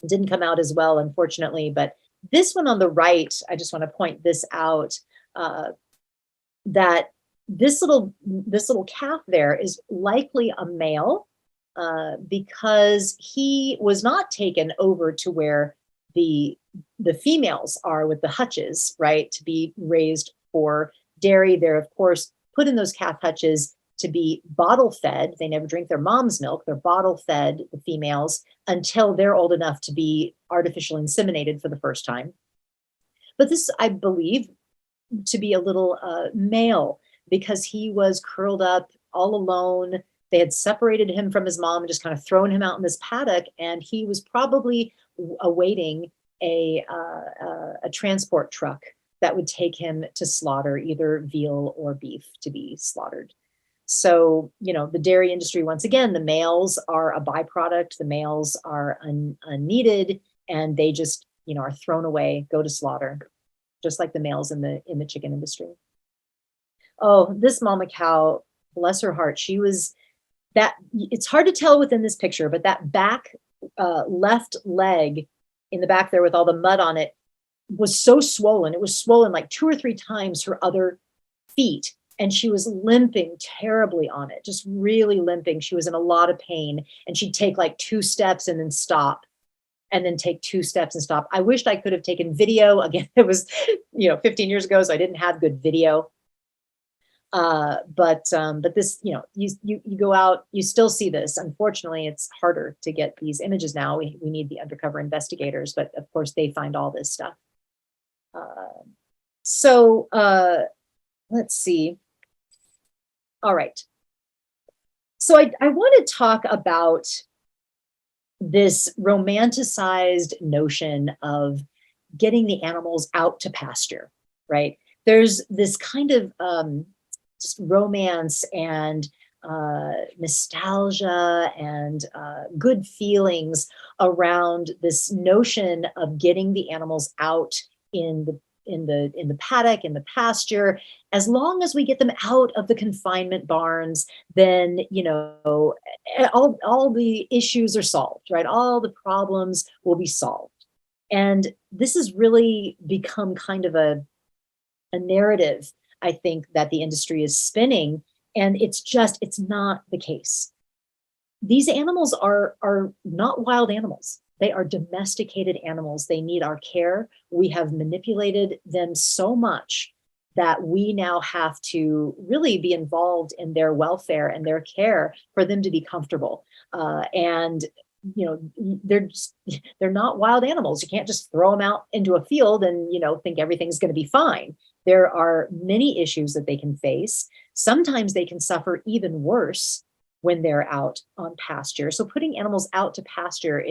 didn't come out as well, unfortunately. But this one on the right, I just want to point this out, that this little calf there is likely a male, because he was not taken over to where the females are with the hutches, right, to be raised for dairy. They're, of course, put in those calf hutches to be bottle fed. They never drink their mom's milk. They're bottle fed, the females, until they're old enough to be artificially inseminated for the first time. But this, I believe, to be a little male, because he was curled up all alone. They had separated him from his mom and just kind of thrown him out in this paddock, and he was probably awaiting a transport truck that would take him to slaughter, either veal or beef to be slaughtered. So, the dairy industry, once again, the males are a byproduct, the males are unneeded, and they just, are thrown away, go to slaughter, just like the males in the chicken industry. Oh, this mama cow, bless her heart, she was that, it's hard to tell within this picture, but that back left leg in the back there with all the mud on it was so swollen. It was swollen like 2 or 3 times her other feet. And she was limping terribly on it, just really limping. She was in a lot of pain, and she'd take like 2 steps and then stop, and then take 2 steps and stop. I wished I could have taken video. Again, it was, 15 years ago, so I didn't have good video. But this, you go out, you still see this. Unfortunately, it's harder to get these images now. We need the undercover investigators, but of course they find all this stuff. Let's see. All right. So I want to talk about this romanticized notion of getting the animals out to pasture, right? There's this kind of just romance and nostalgia and good feelings around this notion of getting the animals out in the paddock, in the pasture. As long as we get them out of the confinement barns, then all the issues are solved, right? All the problems will be solved. And this has really become kind of a narrative, I think, that the industry is spinning, and it's not the case. These animals are not wild animals. They are domesticated animals. They need our care. We have manipulated them so much that we now have to really be involved in their welfare and their care for them to be comfortable. They're not wild animals. You can't just throw them out into a field and, think everything's going to be fine. There are many issues that they can face. Sometimes they can suffer even worse when they're out on pasture. So putting animals out to pasture,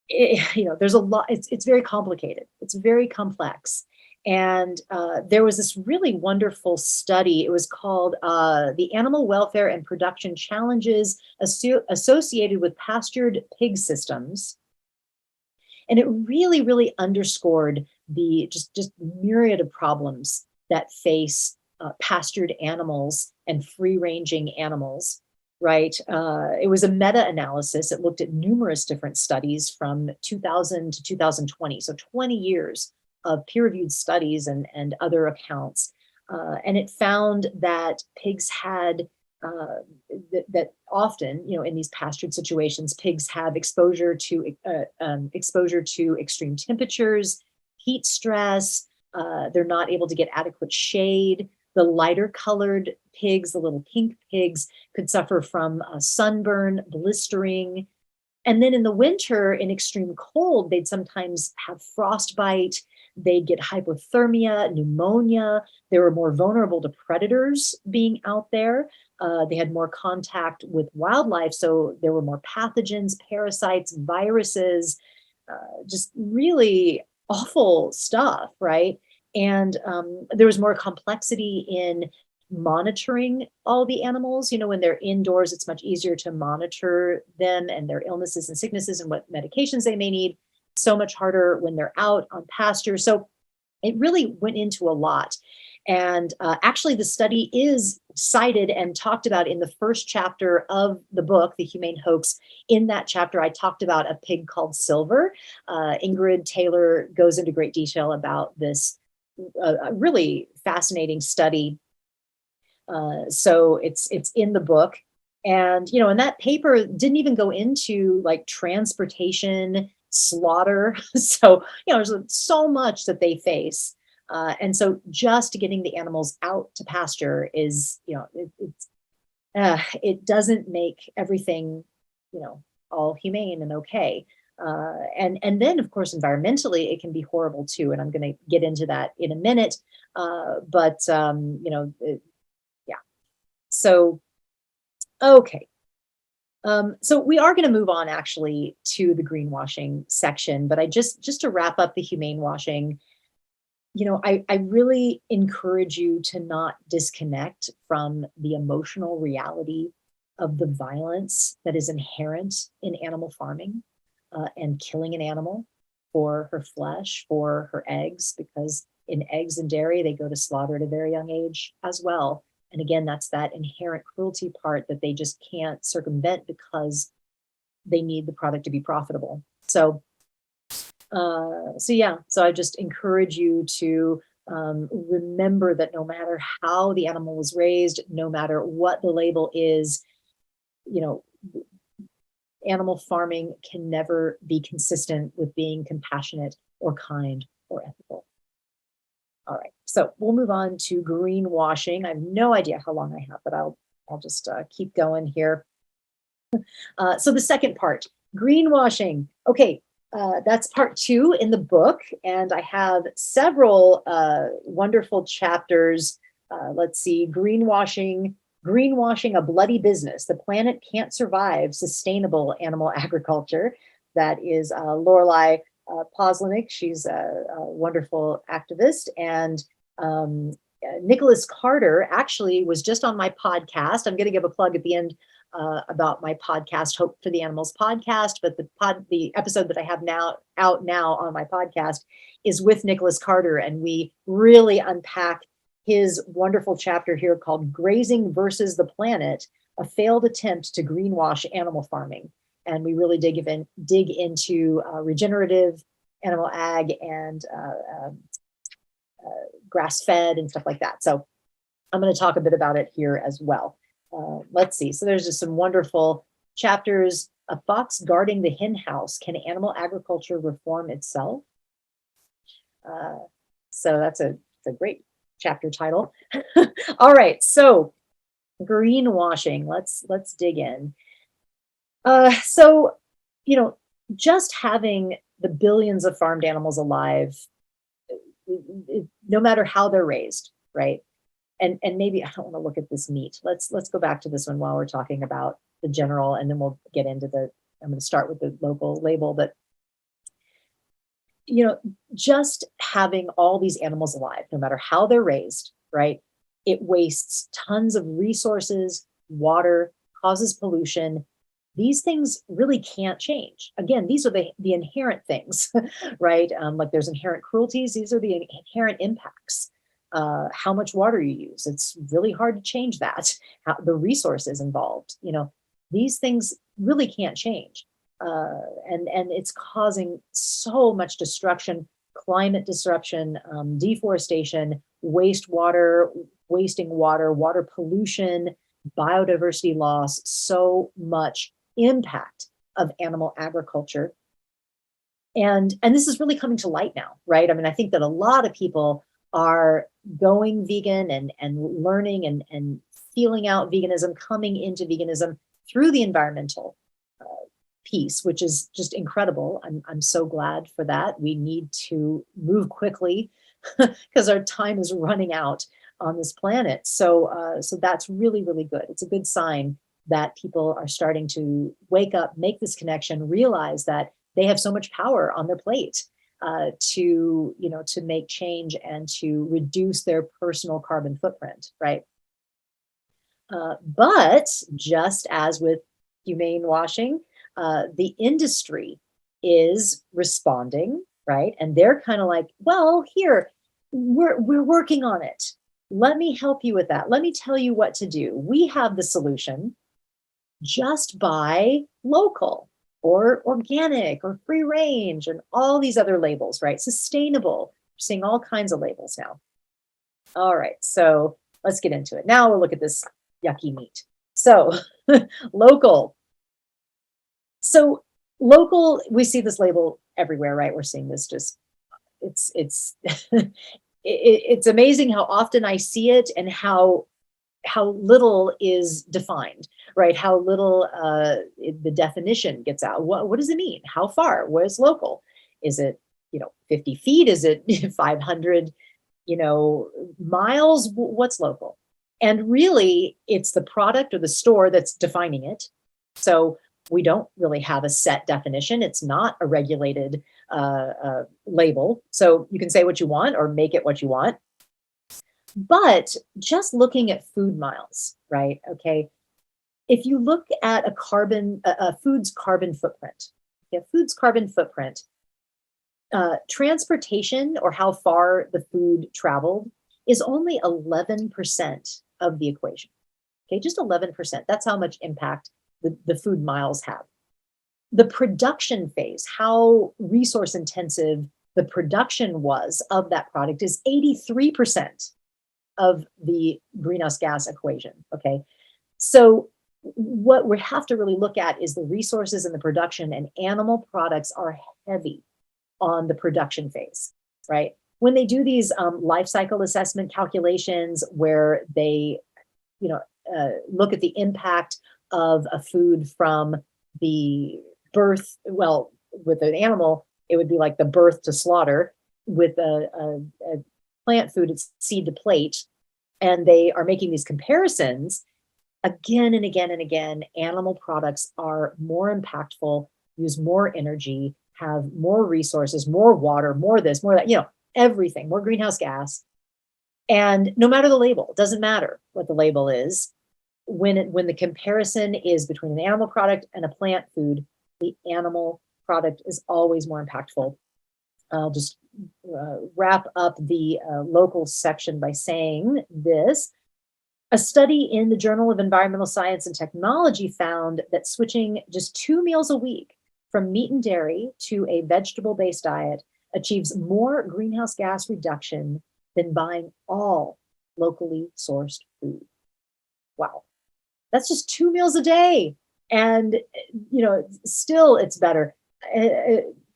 there's a lot, it's very complicated. It's very complex. And there was this really wonderful study. It was called The Animal Welfare and Production Challenges Associated with Pastured Pig Systems. And it really, really underscored the just myriad of problems that face pastured animals and free-ranging animals. Right. It was a meta-analysis. It looked at numerous different studies from 2000 to 2020. So 20 years of peer-reviewed studies and other accounts. And it found that pigs had, that often, in these pastured situations, pigs have exposure to extreme temperatures, heat stress. They're not able to get adequate shade. The lighter colored pigs, the little pink pigs, could suffer from sunburn, blistering. And then in the winter, in extreme cold, they'd sometimes have frostbite. They'd get hypothermia, pneumonia. They were more vulnerable to predators being out there. They had more contact with wildlife. So there were more pathogens, parasites, viruses, just really awful stuff, right? And there was more complexity in monitoring all the animals. When they're indoors, it's much easier to monitor them and their illnesses and sicknesses and what medications they may need. So much harder when they're out on pasture. So it really went into a lot. And actually, the study is cited and talked about in the first chapter of the book, The Humane Hoax. In that chapter, I talked about a pig called Silver. Ingrid Taylor goes into great detail about this a really fascinating study. So it's in the book. And, and that paper didn't even go into like transportation, slaughter. So, there's so much that they face. And so just getting the animals out to pasture is, it doesn't make everything, all humane and okay. And then, of course, environmentally, it can be horrible too. And I'm going to get into that in a minute. Yeah. So, okay. So we are going to move on actually to the greenwashing section, but I just to wrap up the humane washing, I really encourage you to not disconnect from the emotional reality of the violence that is inherent in animal farming, and killing an animal for her flesh, for her eggs, because in eggs and dairy, they go to slaughter at a very young age as well. And again, that's that inherent cruelty part that they just can't circumvent because they need the product to be profitable. So I just encourage you to remember that no matter how the animal was raised, no matter what the label is, animal farming can never be consistent with being compassionate or kind or ethical. All right, so we'll move on to greenwashing. I have no idea how long I have, but I'll just keep going here. So the second part, greenwashing. Okay, that's part 2 in the book, and I have several wonderful chapters. Let's see, greenwashing, a bloody business. The planet can't survive sustainable animal agriculture. That is Lorelei Poslenik. She's a wonderful activist. And Nicholas Carter actually was just on my podcast. I'm going to give a plug at the end about my podcast, Hope for the Animals podcast. But the episode that I have out now on my podcast is with Nicholas Carter, and we really unpack his wonderful chapter here called Grazing versus the Planet, a failed attempt to greenwash animal farming. And we really dig into regenerative animal ag and grass-fed and stuff like that. So I'm going to talk a bit about it here as well. Let's see. So there's just some wonderful chapters. A fox guarding the hen house. Can animal agriculture reform itself? So that's a great chapter title. All right. So greenwashing. Let's dig in. So, just having the billions of farmed animals alive, no matter how they're raised, right? And maybe I don't want to look at this meat. Let's go back to this one while we're talking about the general, and then we'll get into I'm going to start with the local label, but just having all these animals alive, no matter how they're raised, right? It wastes tons of resources, water, causes pollution. These things really can't change. Again, these are the inherent things, right? Like there's inherent cruelties. These are the inherent impacts. How much water you use. It's really hard to change that. The resources involved, these things really can't change. And it's causing so much destruction, climate disruption, deforestation, wasting water, water pollution, biodiversity loss, so much impact of animal agriculture. And this is really coming to light now, right? I mean, I think that a lot of people are going vegan and learning and feeling out veganism, coming into veganism through the environmental piece, which is just incredible. I'm so glad for that. We need to move quickly because our time is running out on this planet. So that's really, really good. It's a good sign that people are starting to wake up, make this connection, realize that they have so much power on their plate to make change and to reduce their personal carbon footprint, right? But just as with humane washing, the industry is responding, right? And they're kind of like, well, here, we're working on it. Let me help you with that. Let me tell you what to do. We have the solution. Just buy local or organic or free range and all these other labels, right? Sustainable. We're seeing all kinds of labels now. All right, so let's get into it. Now we'll look at this yucky meat. So local. So local, we see this label everywhere, right? We're seeing this just, it's it's amazing how often I see it and how little is defined, right? How little the definition gets out. What does it mean? How far? What is local? Is it 50 feet? Is it 500 miles? What's local? And really, it's the product or the store that's defining it. So we don't really have a set definition. It's not a regulated label. So you can say what you want or make it what you want. But just looking at food miles, right? Okay. If you look at a food's carbon footprint, food's carbon footprint, transportation or how far the food traveled is only 11% of the equation. Okay, just 11%. That's how much impact the food miles have. The production phase, how resource intensive the production was of that product, is 83% of the greenhouse gas equation. Okay, so what we have to really look at is the resources and the production, and animal products are heavy on the production phase, right? When they do these life cycle assessment calculations where they, look at the impact of a food from the birth, well, with an animal, it would be like the birth to slaughter. With a plant food, it's seed to plate. And they are making these comparisons again and again and again. Animal products are more impactful, use more energy, have more resources, more water, more this, more that, everything, more greenhouse gas. And no matter the label, it doesn't matter what the label is. When the comparison is between an animal product and a plant food, the animal product is always more impactful. I'll just wrap up the local section by saying this. A study in the Journal of Environmental Science and Technology found that switching just 2 meals a week from meat and dairy to a vegetable-based diet achieves more greenhouse gas reduction than buying all locally sourced food. Wow. That's just 2 meals a day. And, still it's better.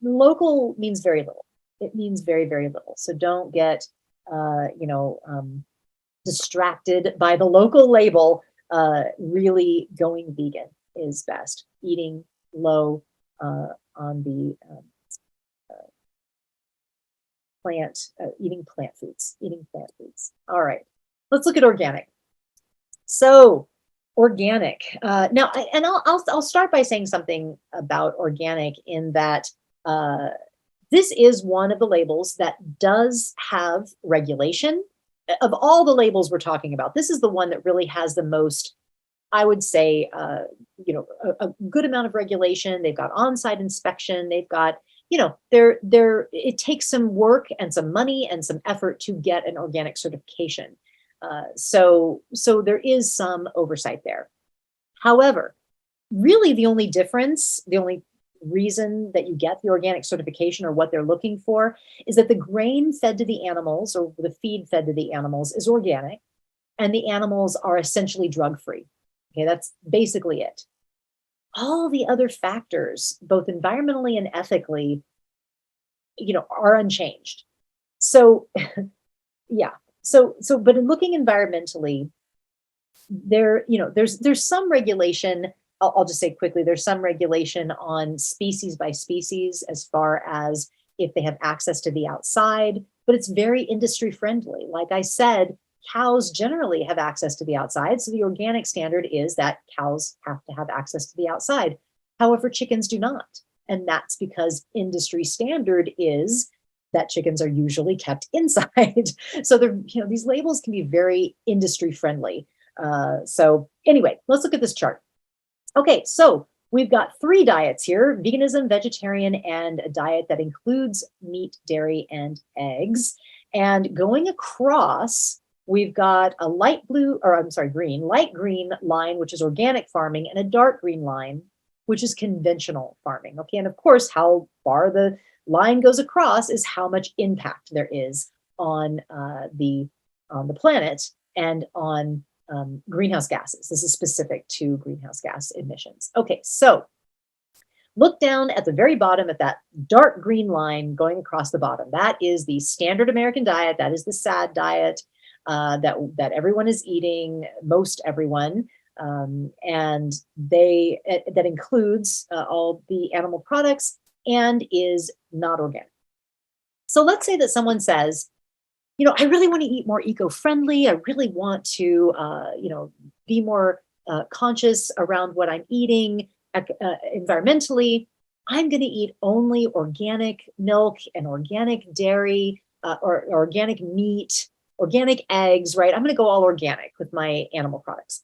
Local means very little. It means very, very little. So don't get, distracted by the local label. Really going vegan is best. Eating low on the eating plant foods. All right, let's look at organic. So organic. Now, I'll start by saying something about organic in that this is one of the labels that does have regulation. Of all the labels we're talking about, this is the one that really has the most, I would say, a good amount of regulation. They've got on-site inspection. They've got, it takes some work and some money and some effort to get an organic certification. So there is some oversight there. However, really the only difference, the only reason that you get the organic certification or what they're looking for is that the grain fed to the animals or the feed fed to the animals is organic and the animals are essentially drug-free. Okay, that's basically it. All the other factors, both environmentally and ethically, are unchanged. So yeah. But in looking environmentally, there's some regulation. I'll just say quickly, there's some regulation on species by species as far as if they have access to the outside, but it's very industry friendly. Like I said, cows generally have access to the outside. So the organic standard is that cows have to have access to the outside. However, chickens do not. And that's because industry standard is that chickens are usually kept inside. So these labels can be very industry friendly. So anyway, let's look at this chart. Okay, so we've got 3 diets here: veganism, vegetarian, and a diet that includes meat, dairy, and eggs. And going across, we've got a light green line, which is organic farming, and a dark green line, which is conventional farming. Okay, and of course, how far the line goes across is how much impact there is on the planet and on greenhouse gases. This is specific to greenhouse gas emissions. Okay, so look down at the very bottom at that dark green line going across the bottom. That is the standard American diet. That is the SAD diet that everyone is eating, most everyone. And that includes all the animal products and is not organic. So let's say that someone says, I really want to eat more eco-friendly. I really want to, be more conscious around what I'm eating environmentally. I'm going to eat only organic milk and organic dairy or organic meat, organic eggs, right? I'm going to go all organic with my animal products.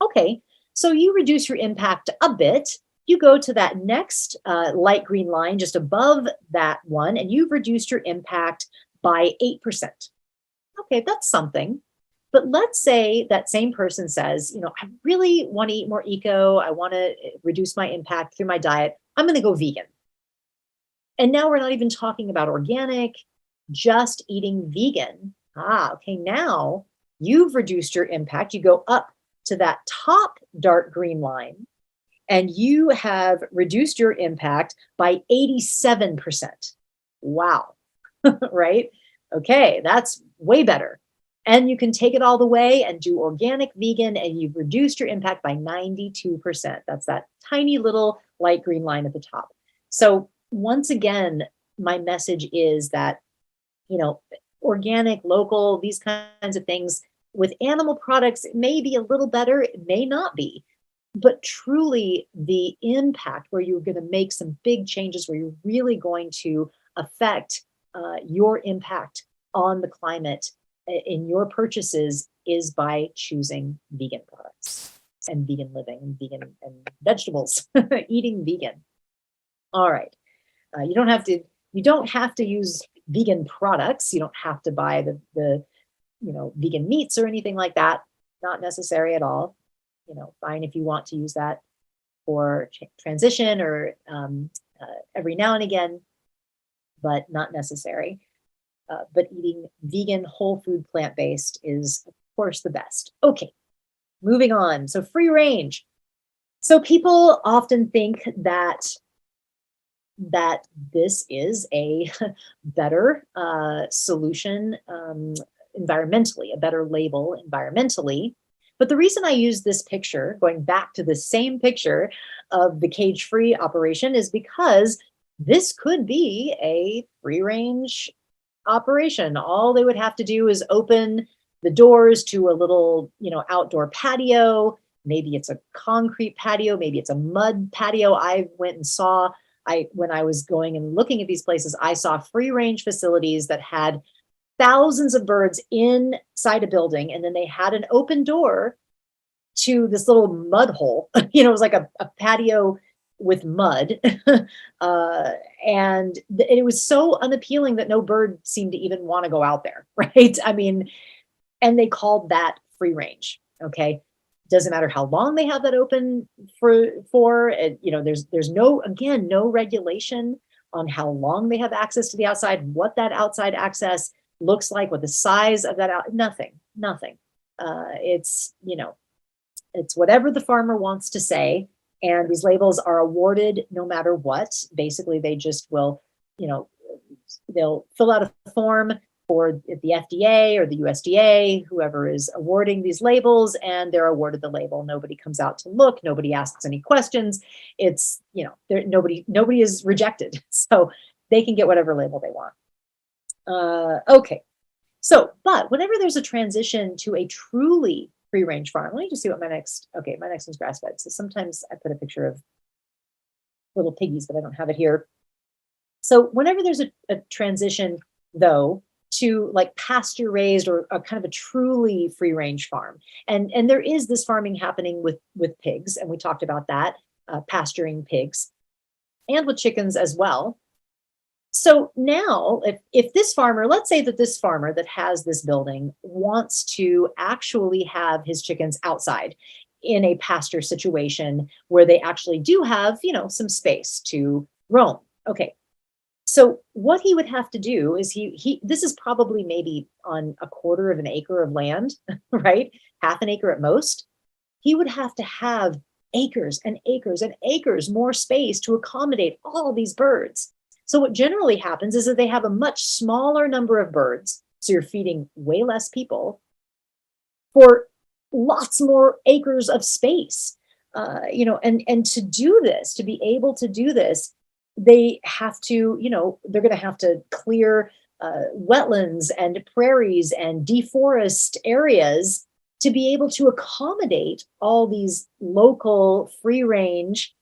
Okay, so you reduce your impact a bit. You go to that next light green line just above that one, and you've reduced your impact by 8%. Okay, that's something. But let's say that same person says, I really want to eat more eco. I want to reduce my impact through my diet. I'm going to go vegan. And now we're not even talking about organic, just eating vegan. Okay, now you've reduced your impact. You go up to that top dark green line, and you have reduced your impact by 87%. Wow, right? Okay, that's way better. And you can take it all the way and do organic vegan, and you've reduced your impact by 92%. That's that tiny little light green line at the top. So once again, my message is that, organic, local, these kinds of things with animal products, it may be a little better, it may not be. But truly the impact where you're going to make some big changes, where you're really going to affect your impact on the climate in your purchases, is by choosing vegan products and vegan living and vegan and vegetables, eating vegan. All right. You don't have to use vegan products. You don't have to buy the vegan meats or anything like that. Not necessary at all. Fine if you want to use that for transition or every now and again, but not necessary. But eating vegan, whole food, plant-based is, of course, the best. Okay, moving on. So free range. So people often think that this is a better solution environmentally, a better label environmentally. But the reason I use this picture, going back to the same picture of the cage-free operation, is because this could be a free-range operation. All they would have to do is open the doors to a little, outdoor patio. Maybe it's a concrete patio. Maybe it's a mud patio. I went and saw, when I was going and looking at these places, I saw free-range facilities that had thousands of birds inside a building, and then they had an open door to this little mud hole. It was like a patio with mud. And it was so unappealing that no bird seemed to even want to go out there, right? And they called that free range. Okay. Doesn't matter how long they have that open for there's no regulation on how long they have access to the outside, what that outside access looks like, what the size of that nothing. It's whatever the farmer wants to say. And these labels are awarded no matter what. Basically, they just will, they'll fill out a form for the FDA or the USDA, whoever is awarding these labels, and they're awarded the label. Nobody comes out to look. Nobody asks any questions. It's, nobody is rejected. So they can get whatever label they want. Okay. So, but whenever there's a transition to a truly free range farm, let me just see what my next one's grass fed. So sometimes I put a picture of little piggies, but I don't have it here. So whenever there's a transition though, to like pasture raised or a kind of a truly free range farm. And there is this farming happening with pigs. And we talked about that, pasturing pigs, and with chickens as well. So now if this farmer, let's say that this farmer that has this building wants to actually have his chickens outside in a pasture situation where they actually do have, some space to roam. Okay. So what he would have to do is this is probably maybe on a quarter of an acre of land, right? Half an acre at most. He would have to have acres and acres and acres more space to accommodate all these birds. So what generally happens is that they have a much smaller number of birds. So you're feeding way less people for lots more acres of space. And to do this, to be able to do this, they have to, they're going to have to clear wetlands and prairies and deforest areas to be able to accommodate all these local free range,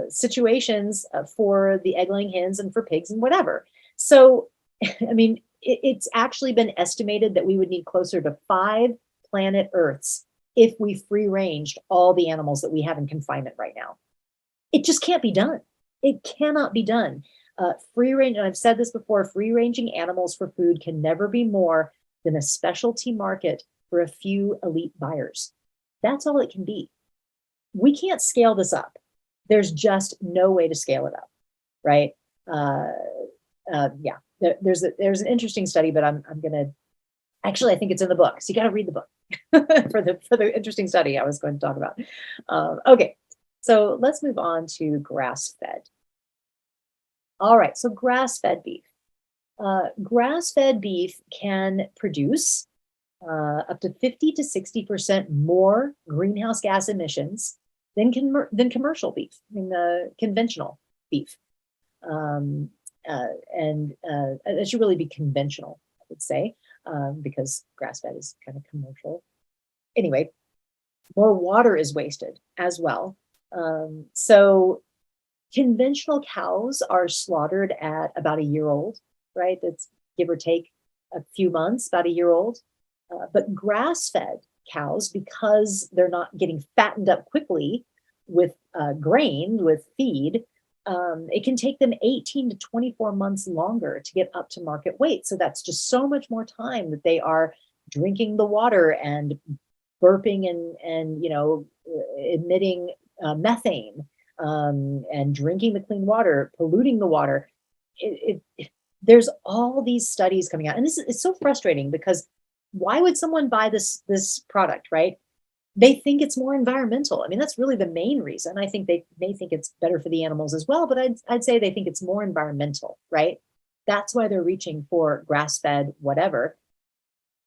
situations for the egg-laying hens and for pigs and whatever. So, I mean, it's actually been estimated that we would need closer to 5 planet Earths if we free ranged all the animals that we have in confinement right now. It just can't be done. It cannot be done. Free range, and I've said this before, free ranging animals for food can never be more than a specialty market for a few elite buyers. That's all it can be. We can't scale this up. There's just no way to scale it up, right? There's an interesting study, but I'm gonna, actually, I think it's in the book. So you got to read the book for the interesting study I was going to talk about. Okay, so let's move on to grass-fed. All right, so grass-fed beef. Grass-fed beef can produce up to 50 to 60% more greenhouse gas emissions than commercial beef, conventional beef. It should really be conventional, I would say, because grass-fed is kind of commercial. Anyway, more water is wasted as well. So conventional cows are slaughtered at about a year old, right? That's give or take a few months, about a year old. But grass-fed cows, because they're not getting fattened up quickly with grain, with feed, it can take them 18 to 24 months longer to get up to market weight. So that's just so much more time that they are drinking the water and burping and emitting methane and drinking the clean water, polluting the water. There's all these studies coming out, and it's so frustrating because why would someone buy this product, right? They think it's more environmental. I mean, that's really the main reason. I think they may think it's better for the animals as well, but I'd say they think it's more environmental, right? That's why they're reaching for grass-fed whatever.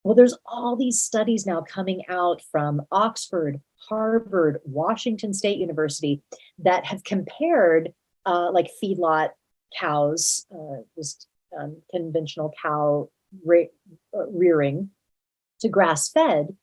Well, there's all these studies now coming out from Oxford, Harvard, Washington State University that have compared like feedlot cows, conventional cow rearing to grass-fed.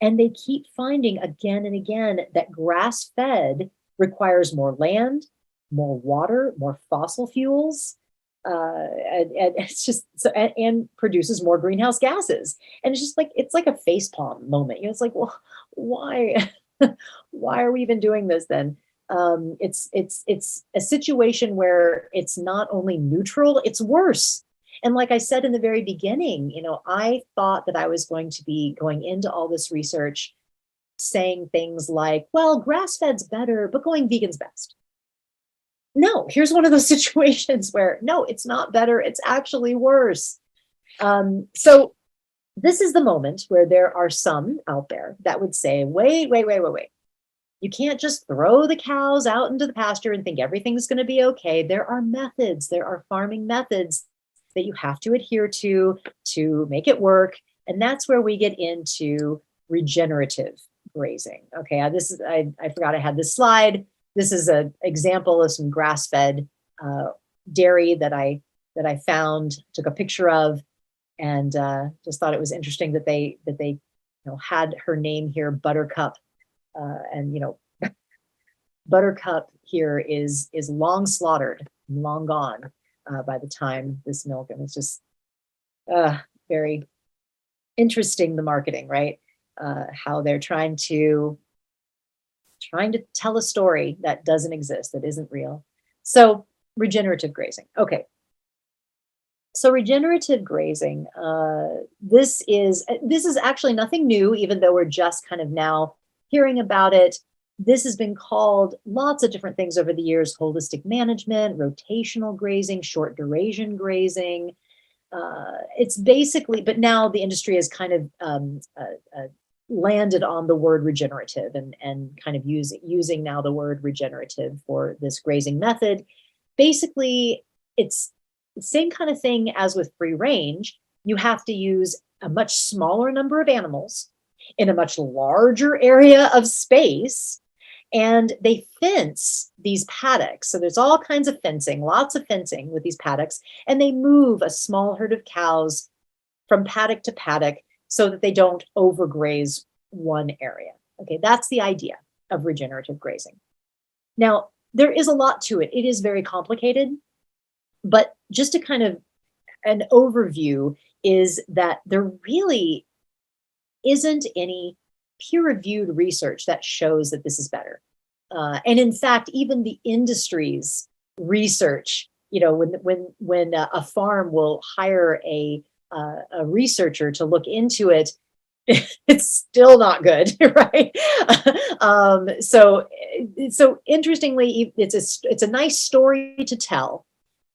And they keep finding again and again that grass-fed requires more land, more water, more fossil fuels, and it's just so, and produces more greenhouse gases. And it's just like it's like a facepalm moment. It's like, well, why, why are we even doing this then? It's a situation where it's not only neutral, it's worse. And like I said in the very beginning, I thought that I was going to be going into all this research saying things like, well, grass-fed's better, but going vegan's best. No, here's one of those situations where, no, it's not better. It's actually worse. So this is the moment where there are some out there that would say, wait. You can't just throw the cows out into the pasture and think everything's going to be okay. There are methods. There are farming methods that you have to adhere to make it work. And that's where we get into regenerative grazing. Okay, I forgot I had this slide. This is an example of some grass-fed dairy that I found, took a picture of, and just thought it was interesting that they had her name here, Buttercup, and Buttercup here is long slaughtered, long gone. By the time this milk, and it's just very interesting, the marketing, right? How they're trying to tell a story that doesn't exist, that isn't real. So regenerative grazing. Okay. So regenerative grazing, this is actually nothing new, even though we're just kind of now hearing about it. This has been called lots of different things over the years: holistic management, rotational grazing, short duration grazing. It's basically, but now the industry has kind of landed on the word regenerative and kind of using now the word regenerative for this grazing method. Basically, it's the same kind of thing as with free range. You have to use a much smaller number of animals in a much larger area of space, and they fence these paddocks. So there's all kinds of fencing, lots of fencing with these paddocks, and they move a small herd of cows from paddock to paddock so that they don't overgraze one area. Okay, that's the idea of regenerative grazing. Now, there is a lot to it. It is very complicated, but just to kind of an overview is that there really isn't any peer-reviewed research that shows that this is better. And in fact, even the industry's research, when a farm will hire a researcher to look into it, it's still not good, right? So interestingly, it's a nice story to tell,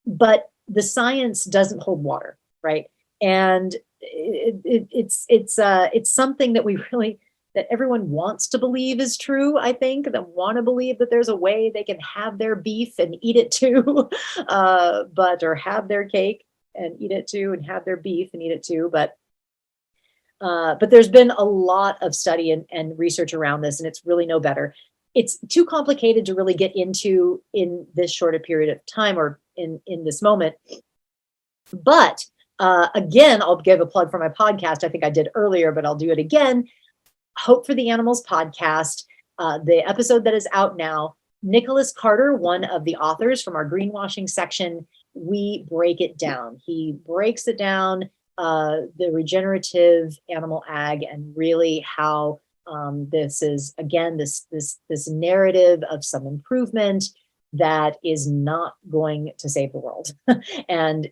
but the science doesn't hold water, right? And it's something that everyone wants to believe is true. I think that want to believe that there's a way they can have their beef and eat it too, or have their cake and eat it too, and have their beef and eat it too. But there's been a lot of study and research around this, and it's really no better. It's too complicated to really get into in this short a period of time or in this moment. But again, I'll give a plug for my podcast. I think I did earlier, but I'll do it again. Hope for the Animals podcast, the episode that is out now. Nicholas Carter, one of the authors from our greenwashing section, we break it down. He breaks it down, the regenerative animal ag, and really how this is, again, this narrative of some improvement that is not going to save the world. And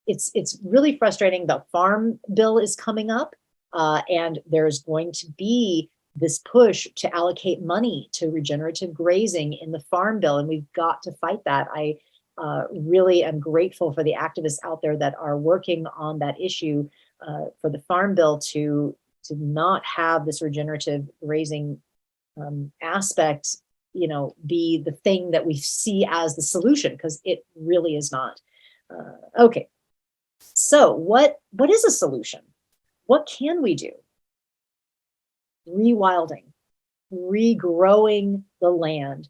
it's really frustrating. The farm bill is coming up, and there's going to be this push to allocate money to regenerative grazing in the farm bill, and we've got to fight that. I really am grateful for the activists out there that are working on that issue for the farm bill to not have this regenerative grazing aspect, be the thing that we see as the solution, because it really is not. Okay, so what is a solution? What can we do? Rewilding, regrowing the land.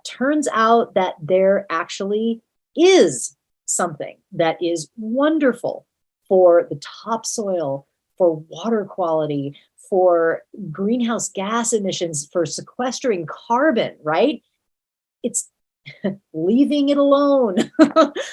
Turns out that there actually is something that is wonderful for the topsoil, for water quality, for greenhouse gas emissions, for sequestering carbon, right? It's leaving it alone.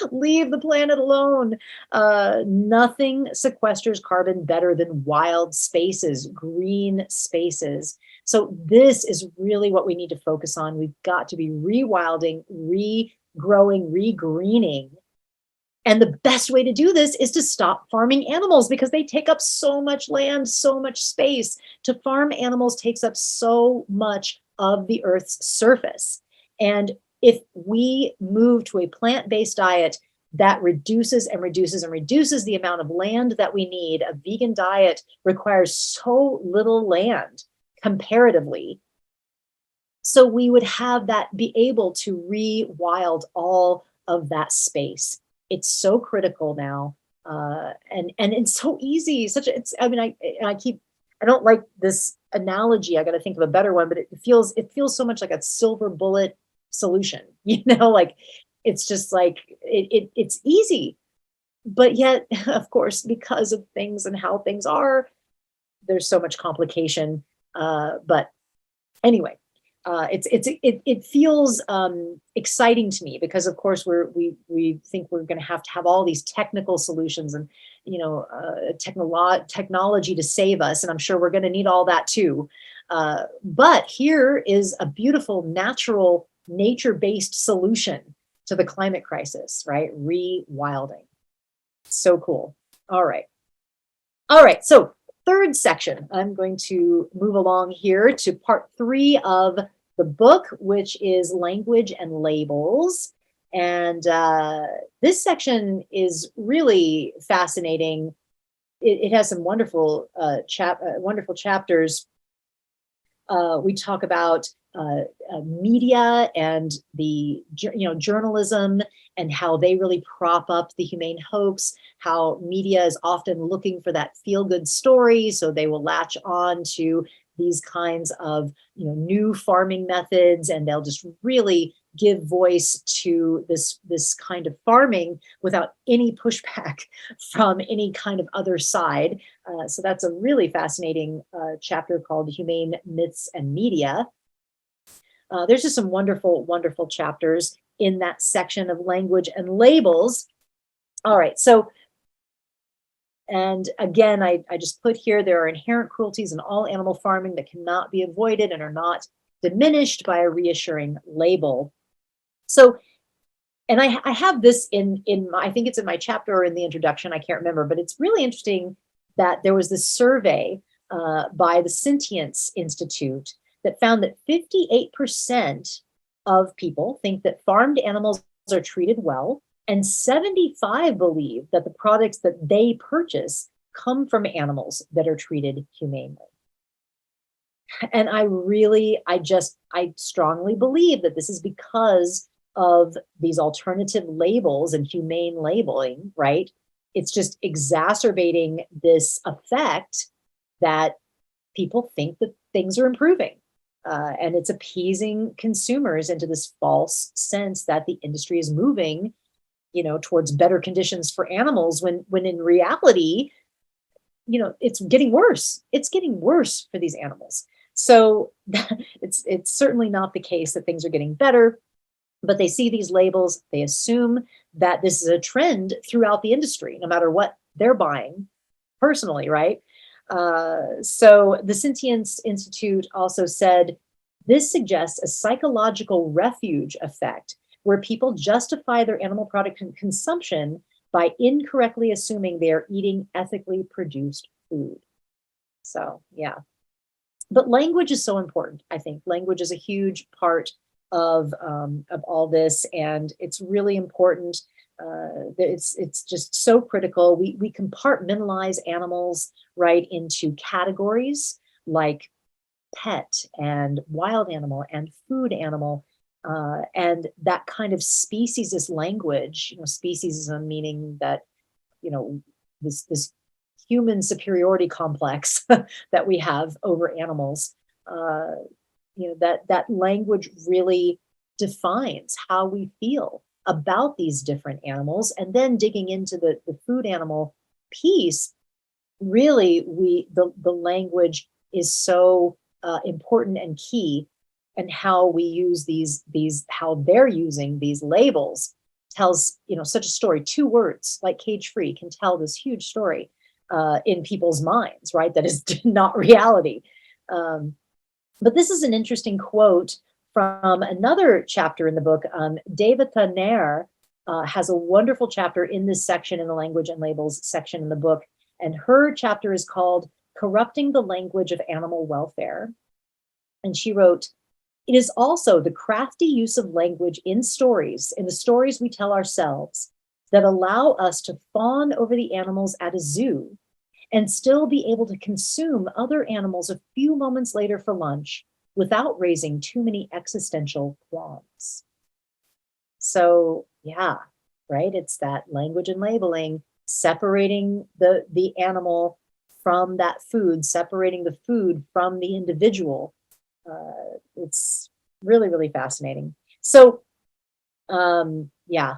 Leave the planet alone. Nothing sequesters carbon better than wild spaces, green spaces. So this is really what we need to focus on. We've got to be rewilding, regrowing, regreening. And the best way to do this is to stop farming animals, because they take up so much land, so much space. To farm animals takes up so much of the Earth's surface. And if we move to a plant-based diet that reduces and reduces and reduces the amount of land that we need, a vegan diet requires so little land comparatively. So we would have that, be able to rewild all of that space. It's so critical now. And it's so easy. I don't like this analogy. I got to think of a better one, but it feels so much like a silver bullet solution, like it's just like it's easy, but yet, of course, because of things and how things are, there's so much complication. But anyway, it feels exciting to me, because of course we think we're going to have all these technical solutions and technology to save us, and I'm sure we're going to need all that too. But here is a beautiful natural nature-based solution to the climate crisis, right? Rewilding. So cool. All right. So third section, I'm going to move along here to part 3 of the book, which is language and labels. And this section is really fascinating it has some wonderful wonderful chapters. We talk about media and the journalism and how they really prop up the humane hoax, how media is often looking for that feel-good story, so they will latch on to these kinds of new farming methods, and they'll just really give voice to this kind of farming without any pushback from any kind of other side. So that's a really fascinating chapter called Humane Myths and Media. There's just some wonderful, wonderful chapters in that section of language and labels. All right, so, and again, I just put here, there are inherent cruelties in all animal farming that cannot be avoided and are not diminished by a reassuring label. So, and I have this in my, I think it's in my chapter or in the introduction, I can't remember, but it's really interesting that there was this survey by the Sentience Institute that found that 58% of people think that farmed animals are treated well, and 75 believe that the products that they purchase come from animals that are treated humanely. And I strongly believe that this is because of these alternative labels and humane labeling, right? It's just exacerbating this effect that people think that things are improving. And it's appeasing consumers into this false sense that the industry is moving, towards better conditions for animals, when in reality, it's getting worse. It's getting worse for these animals. So it's certainly not the case that things are getting better, but they see these labels, they assume that this is a trend throughout the industry, no matter what they're buying personally, right? So the Sentience Institute also said, this suggests a psychological refuge effect where people justify their animal product consumption by incorrectly assuming they are eating ethically produced food. So, yeah. But language is so important, I think. Language is a huge part of all this, and it's really important. It's just so critical. We compartmentalize animals right into categories like pet and wild animal and food animal, and that kind of speciesist language. Speciesism meaning that this human superiority complex that we have over animals. That language really defines how we feel about these different animals. And then digging into the food animal piece, really the language is so important and key, and how we use how they're using these labels tells such a story. 2 words like cage free can tell this huge story in people's minds, right? That is not reality. But this is an interesting quote from another chapter in the book. Devata Nair has a wonderful chapter in this section, in the language and labels section in the book. And her chapter is called Corrupting the Language of Animal Welfare. And she wrote, it is also the crafty use of language in the stories we tell ourselves, that allow us to fawn over the animals at a zoo and still be able to consume other animals a few moments later for lunch without raising too many existential qualms. So, yeah, right? It's that language and labeling, separating the animal from that food, separating the food from the individual. It's really, really fascinating. So, yeah.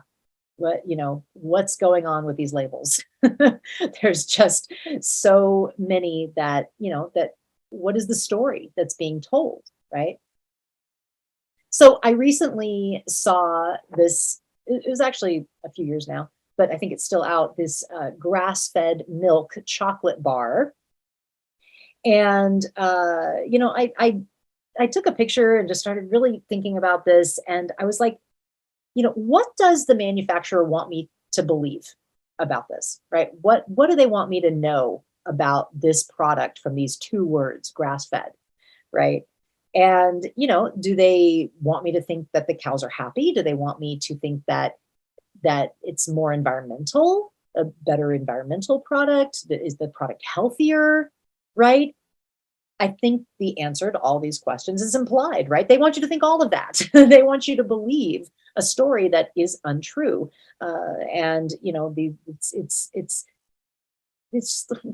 What's going on with these labels? There's just so many that what is the story that's being told, right? So I recently saw this, it was actually a few years now, but I think it's still out, this grass-fed milk chocolate bar. And, I took a picture and just started really thinking about this. And I was like, what does the manufacturer want me to believe about this, right? What do they want me to know about this product from these 2 words, grass-fed, right? And, do they want me to think that the cows are happy? Do they want me to think that it's more environmental? a better environmental product? Is the product healthier, right? I think the answer to all these questions is implied, right? They want you to think all of that. They want you to believe a story that is untrue. And it's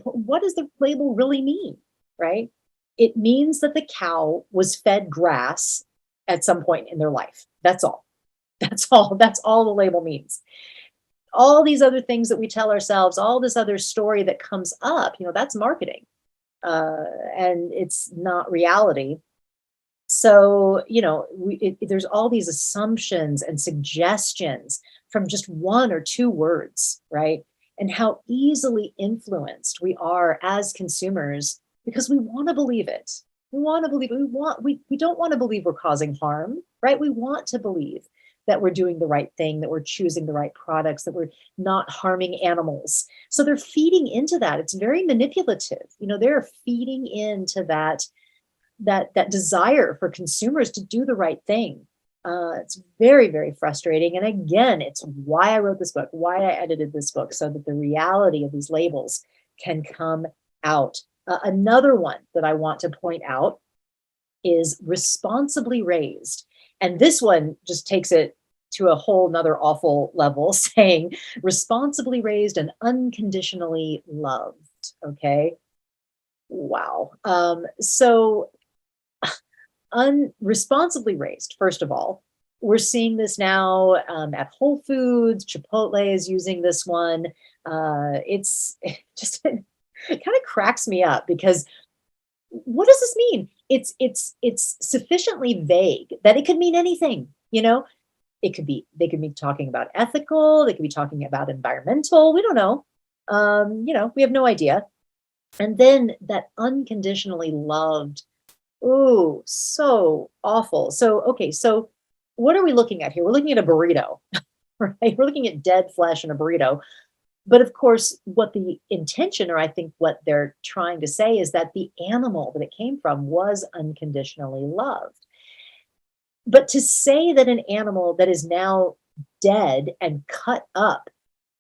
what does the label really mean, right? It means that the cow was fed grass at some point in their life. That's all. That's all. That's all the label means. All these other things that we tell ourselves, all this other story that comes up, that's marketing. And it's not reality. So, there's all these assumptions and suggestions from just one or two words, right? And how easily influenced we are as consumers because we want to believe it. We want to believe we don't want to believe we're causing harm, right? We want to believe that we're doing the right thing, that we're choosing the right products, that we're not harming animals. So they're feeding into that. It's very manipulative. They're feeding into that desire for consumers to do the right thing. It's very, very frustrating. And again, it's why I wrote this book, why I edited this book, so that the reality of these labels can come out. Another one that I want to point out is responsibly raised. And this one just takes it to a whole nother awful level, saying responsibly raised and unconditionally loved. Okay. Wow. So responsibly raised, first of all, we're seeing this now at Whole Foods. Chipotle is using this one. It's just, it kind of cracks me up because what does this mean? It's sufficiently vague that it could mean anything, they could be talking about ethical, they could be talking about environmental, we don't know. We have no idea. And then that unconditionally loved, ooh, so awful. So, okay, so what are we looking at here? We're looking at a burrito, right? We're looking at dead flesh in a burrito. But of course, what the intention, or I think what they're trying to say, is that the animal that it came from was unconditionally loved. But to say that an animal that is now dead and cut up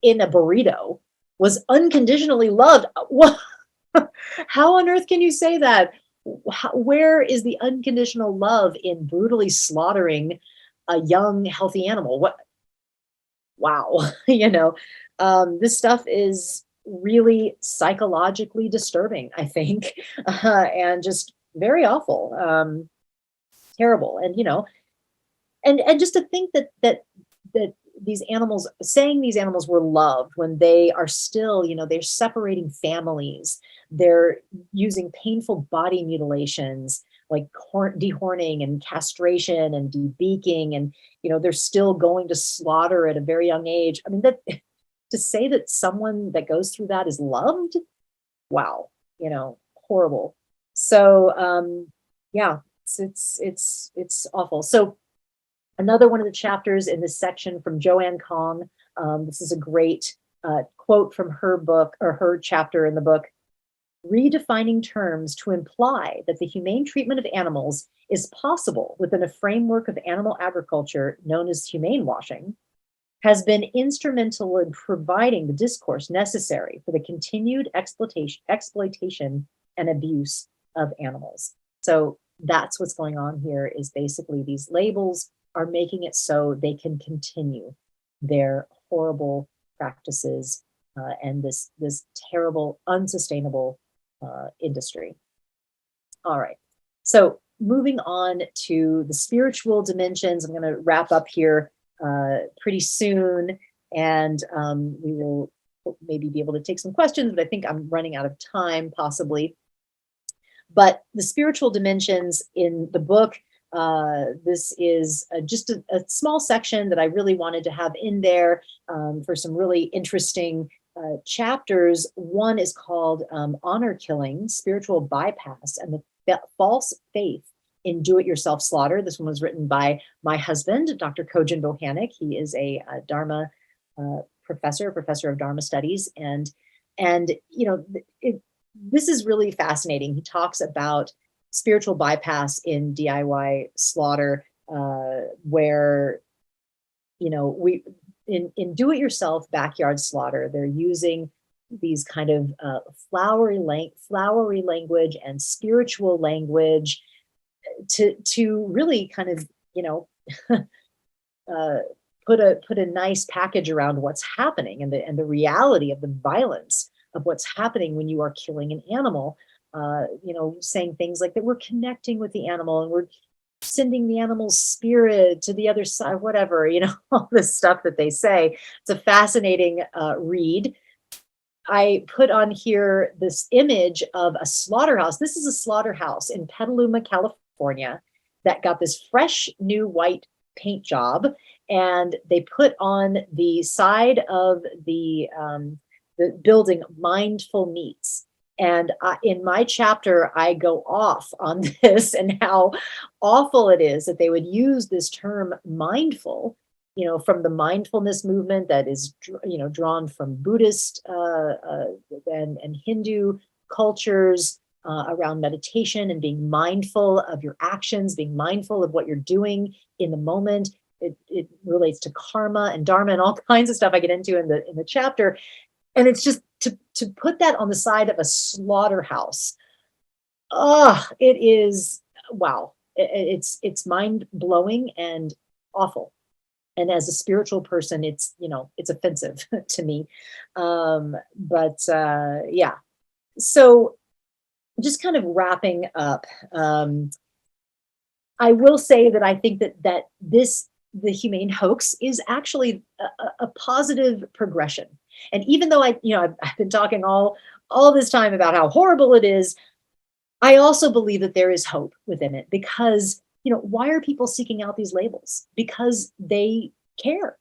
in a burrito was unconditionally loved, how on earth can you say that? Where is the unconditional love in brutally slaughtering a young, healthy animal? What? Wow. This stuff is really psychologically disturbing, I think, and just very awful, terrible. And just to think that these animals, saying these animals were loved when they are still, they're separating families, they're using painful body mutilations like dehorning and castration and debeaking, and they're still going to slaughter at a very young age. I mean, that to say that someone that goes through that is loved, wow, horrible. So yeah, it's awful. So another one of the chapters in this section from Joanne Kong, this is a great quote from her book, or her chapter in the book: redefining terms to imply that the humane treatment of animals is possible within a framework of animal agriculture known as humane washing has been instrumental in providing the discourse necessary for the continued exploitation and abuse of animals. So that's what's going on here, is basically these labels are making it so they can continue their horrible practices and this terrible, unsustainable industry. All right. So moving on to the spiritual dimensions, I'm going to wrap up here pretty soon, and we will maybe be able to take some questions, but I think I'm running out of time possibly. But the spiritual dimensions in the book, this is just a small section that I really wanted to have in there for some really interesting chapters. One is called Honor Killing, Spiritual Bypass, and the False Faith in Do-It-Yourself Slaughter. This one was written by my husband, Dr. Hope Bohanec. He is a Dharma professor of Dharma studies. And this is really fascinating. He talks about spiritual bypass in DIY slaughter, where in do-it-yourself backyard slaughter, they're using these kind of flowery language and spiritual language to really kind of, put a nice package around what's happening and the reality of the violence of what's happening when you are killing an animal. Saying things like that we're connecting with the animal and we're sending the animal's spirit to the other side, whatever, all this stuff that they say. It's a fascinating read. I put on here this image of a slaughterhouse. This is a slaughterhouse in Petaluma, California, that got this fresh new white paint job, and they put on the side of the building "Mindful Meats." And in my chapter, I go off on this and how awful it is that they would use this term mindful, from the mindfulness movement that is, drawn from Buddhist and Hindu cultures around meditation and being mindful of your actions, being mindful of what you're doing in the moment. It relates to karma and dharma and all kinds of stuff I get into in the chapter. And it's just to put that on the side of a slaughterhouse. It is, wow. It's mind blowing and awful. And as a spiritual person, it's offensive to me. Yeah. So just kind of wrapping up, I will say that I think that the humane hoax is actually a positive progression. And even though I've been talking all this time about how horrible it is, I also believe that there is hope within it because, why are people seeking out these labels? Because they care.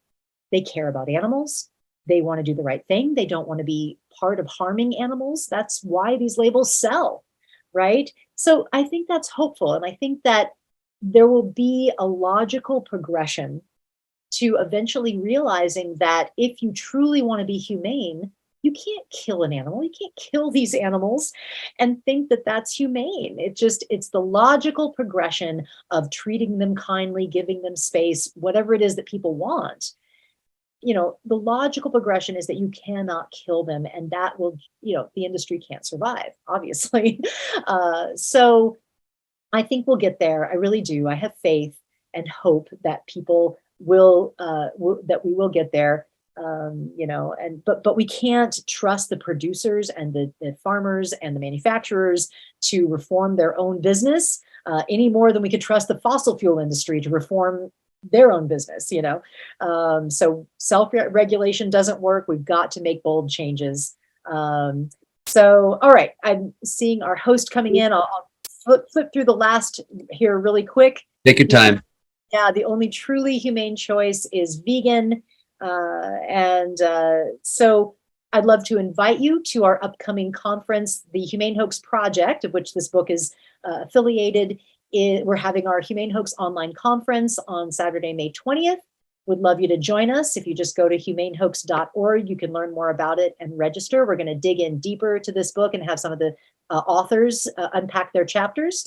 They care about animals. They want to do the right thing. They don't want to be part of harming animals. That's why these labels sell, right? So I think that's hopeful. And I think that there will be a logical progression to eventually realizing that if you truly want to be humane, you can't kill an animal. You can't kill these animals and think that that's humane. It's the logical progression of treating them kindly, giving them space, whatever it is that people want. The logical progression is that you cannot kill them, and that will, the industry can't survive, obviously. So I think we'll get there. I really do. I have faith and hope that people will that we will get there. But we can't trust the producers and the farmers and the manufacturers to reform their own business any more than we could trust the fossil fuel industry to reform their own business. So self-regulation doesn't work. We've got to make bold changes. So, all right, I'm seeing our host coming in. I'll flip through the last here really quick. Take your time. Yeah, the only truly humane choice is vegan. So I'd love to invite you to our upcoming conference, the Humane Hoax Project, of which this book is affiliated. We're having our Humane Hoax online conference on Saturday, May 20th. Would love you to join us. If you just go to humanehoax.org, you can learn more about it and register. We're going to dig in deeper to this book and have some of the authors unpack their chapters.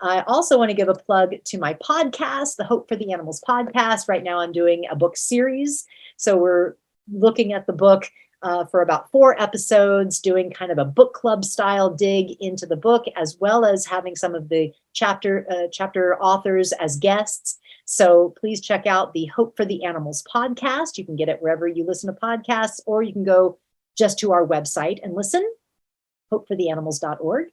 I also want to give a plug to my podcast, the Hope for the Animals podcast. Right now I'm doing a book series. So we're looking at the book for about 4 episodes, doing kind of a book club style dig into the book, as well as having some of the chapter authors as guests. So please check out the Hope for the Animals podcast. You can get it wherever you listen to podcasts, or you can go just to our website and listen, hopefortheanimals.org.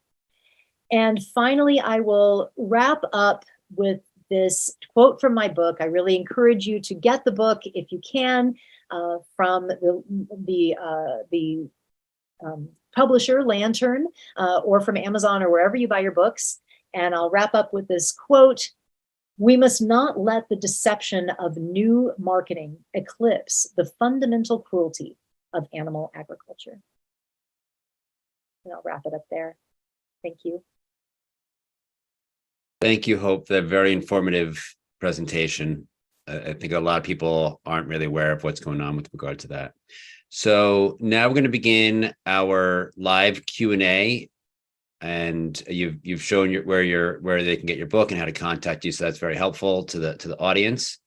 And finally, I will wrap up with this quote from my book. I really encourage you to get the book if you can from the publisher Lantern or from Amazon or wherever you buy your books. And I'll wrap up with this quote: "We must not let the deception of new marketing eclipse the fundamental cruelty of animal agriculture." And I'll wrap it up there. Thank you. Thank you, Hope. That very informative presentation. I think a lot of people aren't really aware of what's going on with regard to that. So now we're going to begin our live Q&A, and you've shown where they can get your book and how to contact you. So that's very helpful to the audience.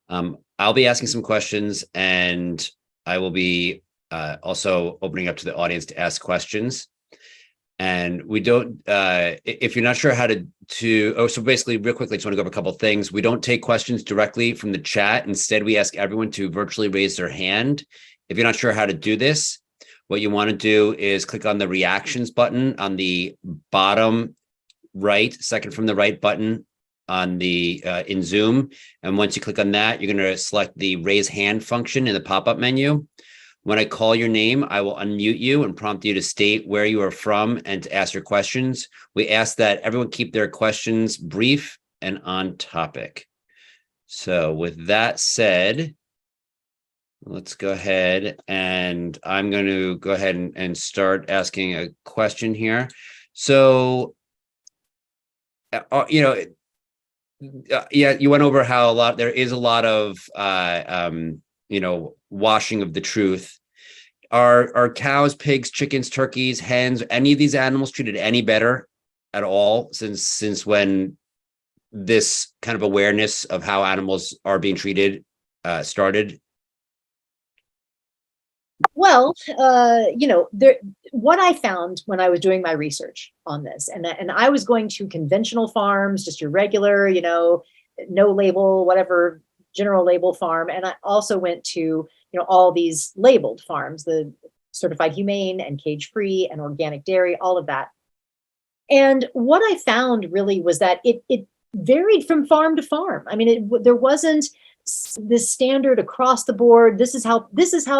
I'll be asking some questions, and I will be also opening up to the audience to ask questions. And we don't, if you're not sure how so basically real quickly, just want to go over a couple of things. We don't take questions directly from the chat. Instead, we ask everyone to virtually raise their hand. If you're not sure how to do this, what you want to do is click on the reactions button on the bottom right, second from the right button on the in Zoom. And once you click on that, you're going to select the raise hand function in the pop-up menu. When I call your name, I will unmute you and prompt you to state where you are from and to ask your questions. We ask that everyone keep their questions brief and on topic. So with that said, let's go ahead, and I'm going to go ahead and start asking a question here. So, yeah, you went over how there is a lot of, washing of the truth. Are cows, pigs, chickens, turkeys, hens, any of these animals treated any better at all since when this kind of awareness of how animals are being treated started? Well, what I found when I was doing my research on this, and I was going to conventional farms, just your regular, no label, whatever, general label farm. And I also went to, all these labeled farms, the certified humane and cage free and organic dairy, all of that. And what I found really was that it varied from farm to farm. I mean, there wasn't this standard across the board. This is how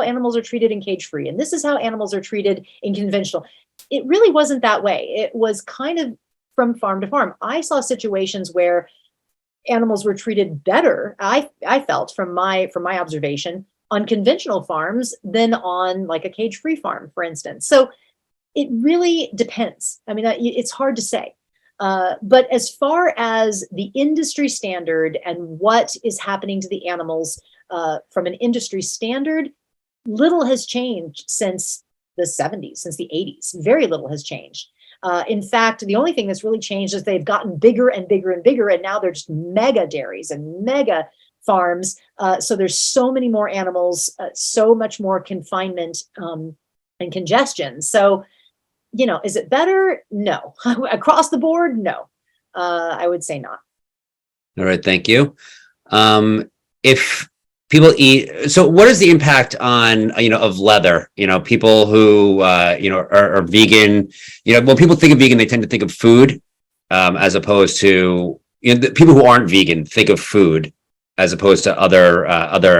animals are treated in cage free, and this is how animals are treated in conventional. It really wasn't that way. It was kind of from farm to farm. I saw situations where animals were treated better, I felt from my observation, on conventional farms than on like a cage free farm, for instance. So it really depends. I mean, it's hard to say. But as far as the industry standard and what is happening to the animals from an industry standard, little has changed since the 70s, since the 80s. Very little has changed. In fact, the only thing that's really changed is they've gotten bigger and bigger and bigger, and now they're just mega dairies and mega farms. So there's so many more animals, so much more confinement and congestion. So, is it better? No. Across the board? No. I would say not. All right, thank you. If people eat, so what is the impact on, of leather? People who, are vegan, when people think of vegan, they tend to think of food, as opposed to, the people who aren't vegan think of food as opposed to other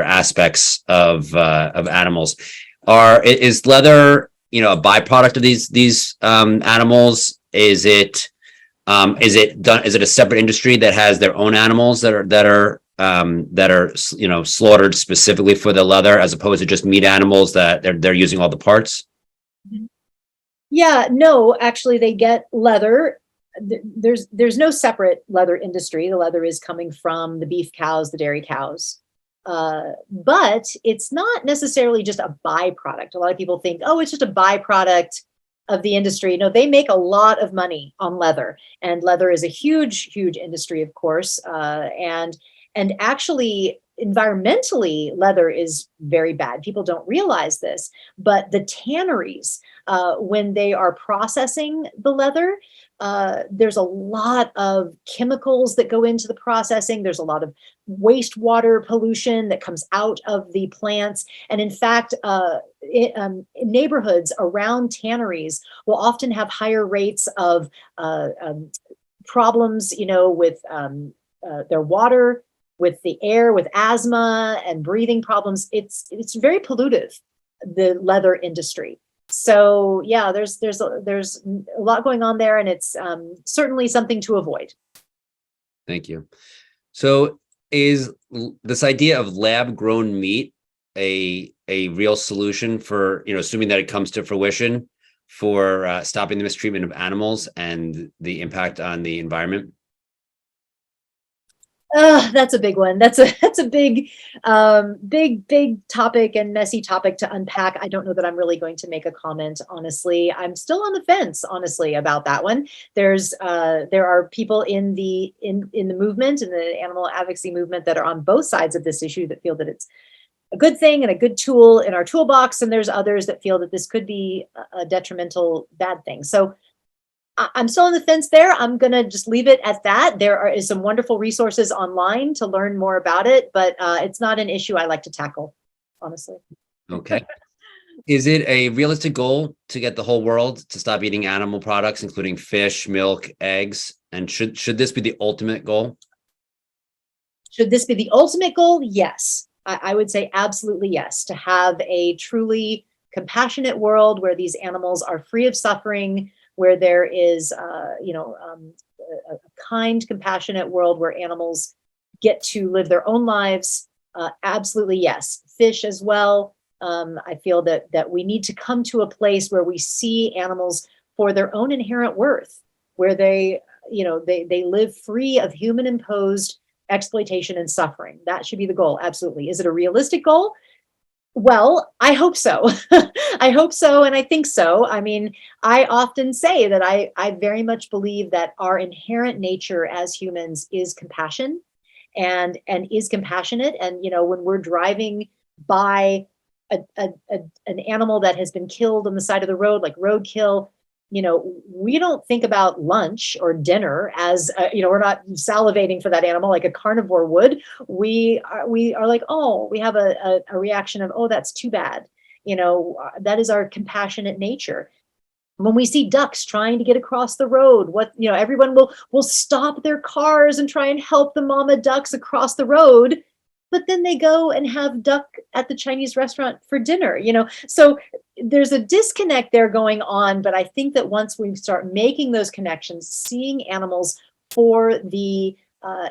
aspects of animals. Is leather, a byproduct of these animals? Is it a separate industry that has their own animals that are slaughtered specifically for the leather, as opposed to just meat animals that they're using all the parts? Yeah, no, actually they get leather. There's no separate leather industry. The leather is coming from the beef cows, the dairy cows. But it's not necessarily just a byproduct. A lot of people think, oh, it's just a byproduct of the industry. No, they make a lot of money on leather, and leather is a huge, huge industry, of course. And actually, environmentally, leather is very bad. People don't realize this, but the tanneries, when they are processing the leather, there's a lot of chemicals that go into the processing. There's a lot of wastewater pollution that comes out of the plants. And in fact, neighborhoods around tanneries will often have higher rates of problems, with their water, with the air, with asthma and breathing problems. It's very pollutive, the leather industry. So yeah, there's a lot going on there, and it's certainly something to avoid. Thank you. So is this idea of lab grown meat a real solution for, assuming that it comes to fruition, for stopping the mistreatment of animals and the impact on the environment? That's a big one. That's a big, big topic and messy topic to unpack. I don't know that I'm really going to make a comment, honestly. I'm still on the fence, honestly, about that one. There are people in the movement, in the animal advocacy movement, that are on both sides of this issue, that feel that it's a good thing and a good tool in our toolbox, and there's others that feel that this could be a detrimental bad thing. So I'm still on the fence there. I'm going to just leave it at that. Is some wonderful resources online to learn more about it, but it's not an issue I like to tackle, honestly. Okay. Is it a realistic goal to get the whole world to stop eating animal products, including fish, milk, eggs? And should this be the ultimate goal? Should this be the ultimate goal? Yes. I would say absolutely yes. To have a truly compassionate world where these animals are free of suffering, where there is, a kind, compassionate world where animals get to live their own lives. Absolutely, yes. Fish as well. I feel that we need to come to a place where we see animals for their own inherent worth, where they live free of human-imposed exploitation and suffering. That should be the goal. Absolutely. Is it a realistic goal? Well, I hope so. I hope so, and I think so. I mean, I often say that I very much believe that our inherent nature as humans is compassion, and is compassionate. And when we're driving by an animal that has been killed on the side of the road, like roadkill, we don't think about lunch or dinner as we're not salivating for that animal like a carnivore would. We are like, oh, we have a reaction of, oh, that's too bad. That is our compassionate nature. When we see ducks trying to get across the road, everyone will stop their cars and try and help the mama ducks across the road, but then they go and have duck at the Chinese restaurant for dinner. So there's a disconnect there going on. But I think that once we start making those connections, seeing animals for the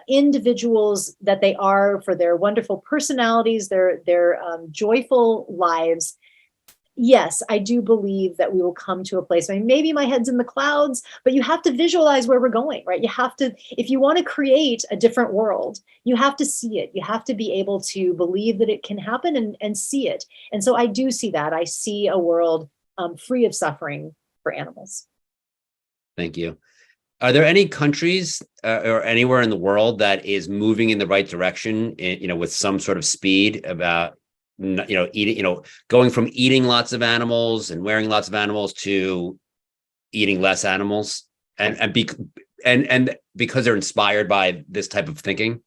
individuals that they are, for their wonderful personalities, their joyful lives, yes, I do believe that we will come to a place. I mean, maybe my head's in the clouds, but you have to visualize where we're going, right? You have to, if you want to create a different world, you have to see it. You have to be able to believe that it can happen and see it. And so I do see that. I see a world free of suffering for animals. Thank you. Are there any countries or anywhere in the world that is moving in the right direction, with some sort of speed about eating, going from eating lots of animals and wearing lots of animals to eating less animals, and because they're inspired by this type of thinking?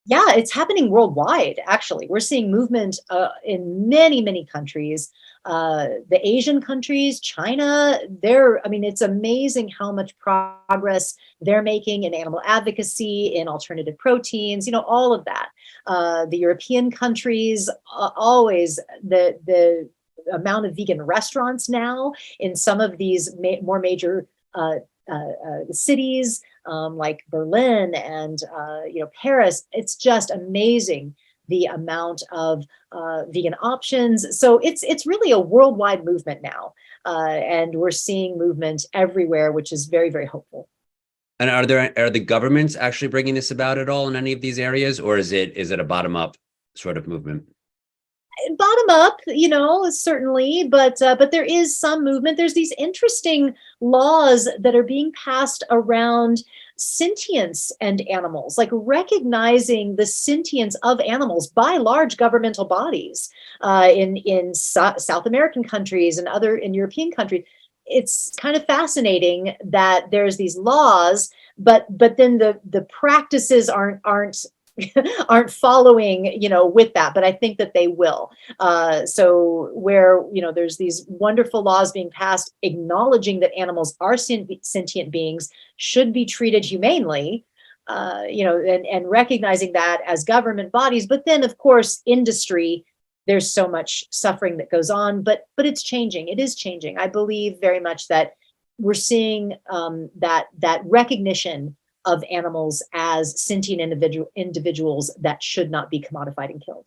Yeah, it's happening worldwide, actually. We're seeing movement in many, many countries. The Asian countries, China, it's amazing how much progress they're making in animal advocacy, in alternative proteins, all of that. The European countries, always the amount of vegan restaurants now in some of these more major cities, like Berlin and Paris. It's just amazing the amount of vegan options. So it's really a worldwide movement now, and we're seeing movement everywhere, which is very, very hopeful. And are the governments actually bringing this about at all in any of these areas, or is it a bottom up sort of movement? Bottom up, certainly, but there is some movement. There's these interesting laws that are being passed around sentience and animals, like recognizing the sentience of animals by large governmental bodies in South American countries and in European countries. It's kind of fascinating that there's these laws, but then the practices aren't following, with that, but I think that they will. So where, there's these wonderful laws being passed, acknowledging that animals are sentient beings, should be treated humanely, and recognizing that as government bodies. But then, of course, industry, there's so much suffering that goes on, but it's changing. It is changing. I believe very much that we're seeing that recognition of animals as sentient individuals that should not be commodified and killed.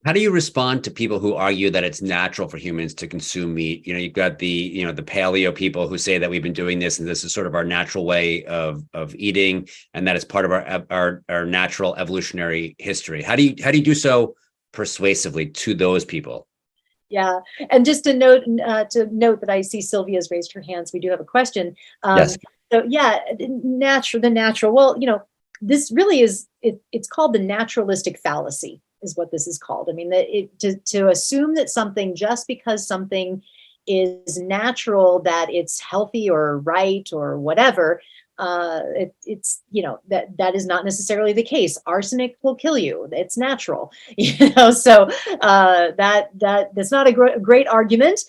How do you respond to people who argue that it's natural for humans to consume meat? You've got the paleo people who say that we've been doing this and this is sort of our natural way of eating, and that is part of our natural evolutionary history. How do you do so persuasively to those people? Yeah, and just to note that I see Sylvia's raised her hands. We do have a question. Yes. So yeah, the natural. Well, this really is. It's called the naturalistic fallacy, is what this is called. I mean, to assume that something, just because something is natural, that it's healthy or right or whatever, it's that is not necessarily the case. Arsenic will kill you. It's natural, so that's not a great argument.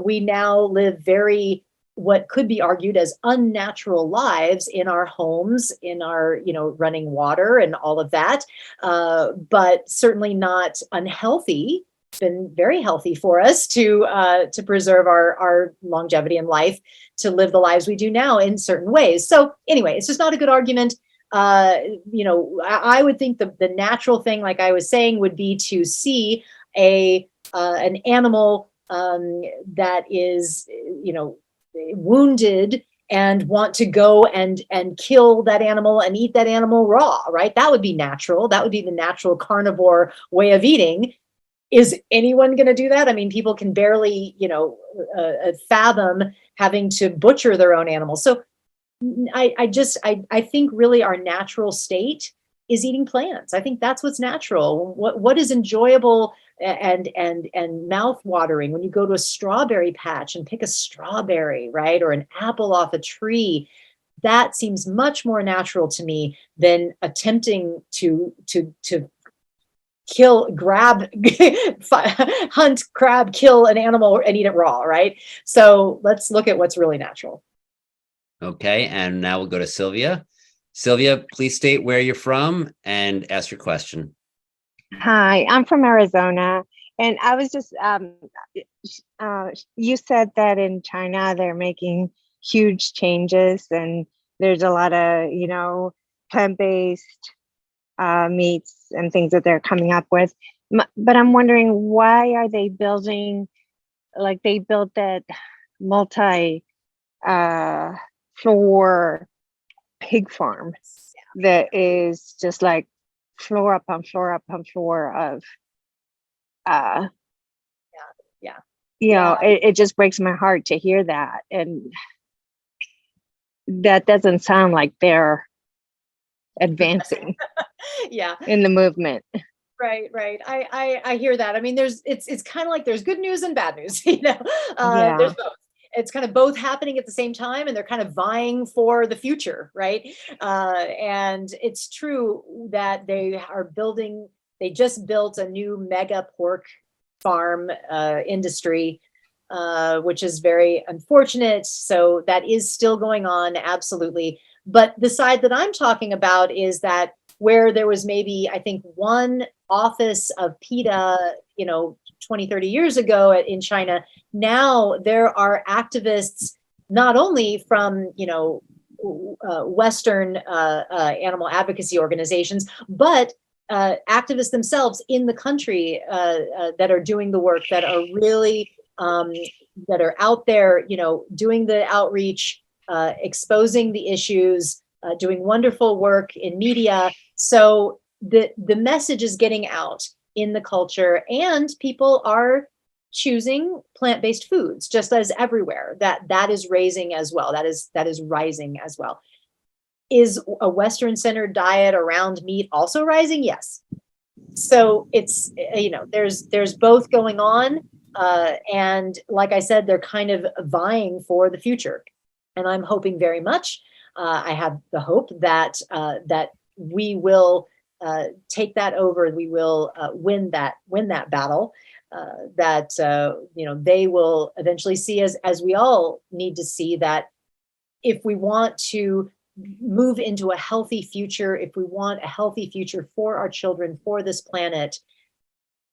We now live very, what could be argued as unnatural lives in our homes, in our, running water and all of that, but certainly not unhealthy. It's been very healthy for us to preserve our longevity in life, to live the lives we do now in certain ways. So anyway, it's just not a good argument. I would think the natural thing, like I was saying, would be to see an animal that is, wounded, and want to go and kill that animal and eat that animal raw, right? That would be natural. That would be the natural carnivore way of eating. Is anyone going to do that? I mean, people can barely, fathom having to butcher their own animals. So I think really our natural state is eating plants. I think that's what's natural. What is enjoyable and mouth watering when you go to a strawberry patch and pick a strawberry, right? Or an apple off a tree. That seems much more natural to me than attempting to hunt, grab, kill an animal and eat it raw, right? So let's look at what's really natural. Okay, and now we'll go to Sylvia. Sylvia, please state where you're from and ask your question. Hi, I'm from Arizona, and I was just, you said that in China they're making huge changes, and there's a lot of, plant-based meats and things that they're coming up with. But I'm wondering, why are they building, like they built that floor pig farm that is just like floor upon floor upon floor of it just breaks my heart to hear that, and that doesn't sound like they're advancing in the movement. Right. I hear that. I mean, it's kind of like there's good news and bad news, there's both. It's kind of both happening at the same time, and they're kind of vying for the future, right? And it's true that they just built a new mega pork farm industry, which is very unfortunate. So that is still going on, absolutely. But the side that I'm talking about is that where there was maybe, I think, one office of PETA, 20, 30 years ago in China, now there are activists, not only from, Western animal advocacy organizations, but activists themselves in the country that are doing the work, that are really, that are out there, doing the outreach, exposing the issues, doing wonderful work in media. So the message is getting out in the culture, and people are choosing plant-based foods, just as everywhere. That is raising as well. That is rising as well. Is a Western-centered diet around meat also rising? Yes. So it's, there's both going on. And like I said, they're kind of vying for the future. And I'm hoping very much, I have the hope that we will take that over. We will win that battle. That they will eventually see, as we all need to see, that if we want to move into a healthy future, if we want a healthy future for our children, for this planet,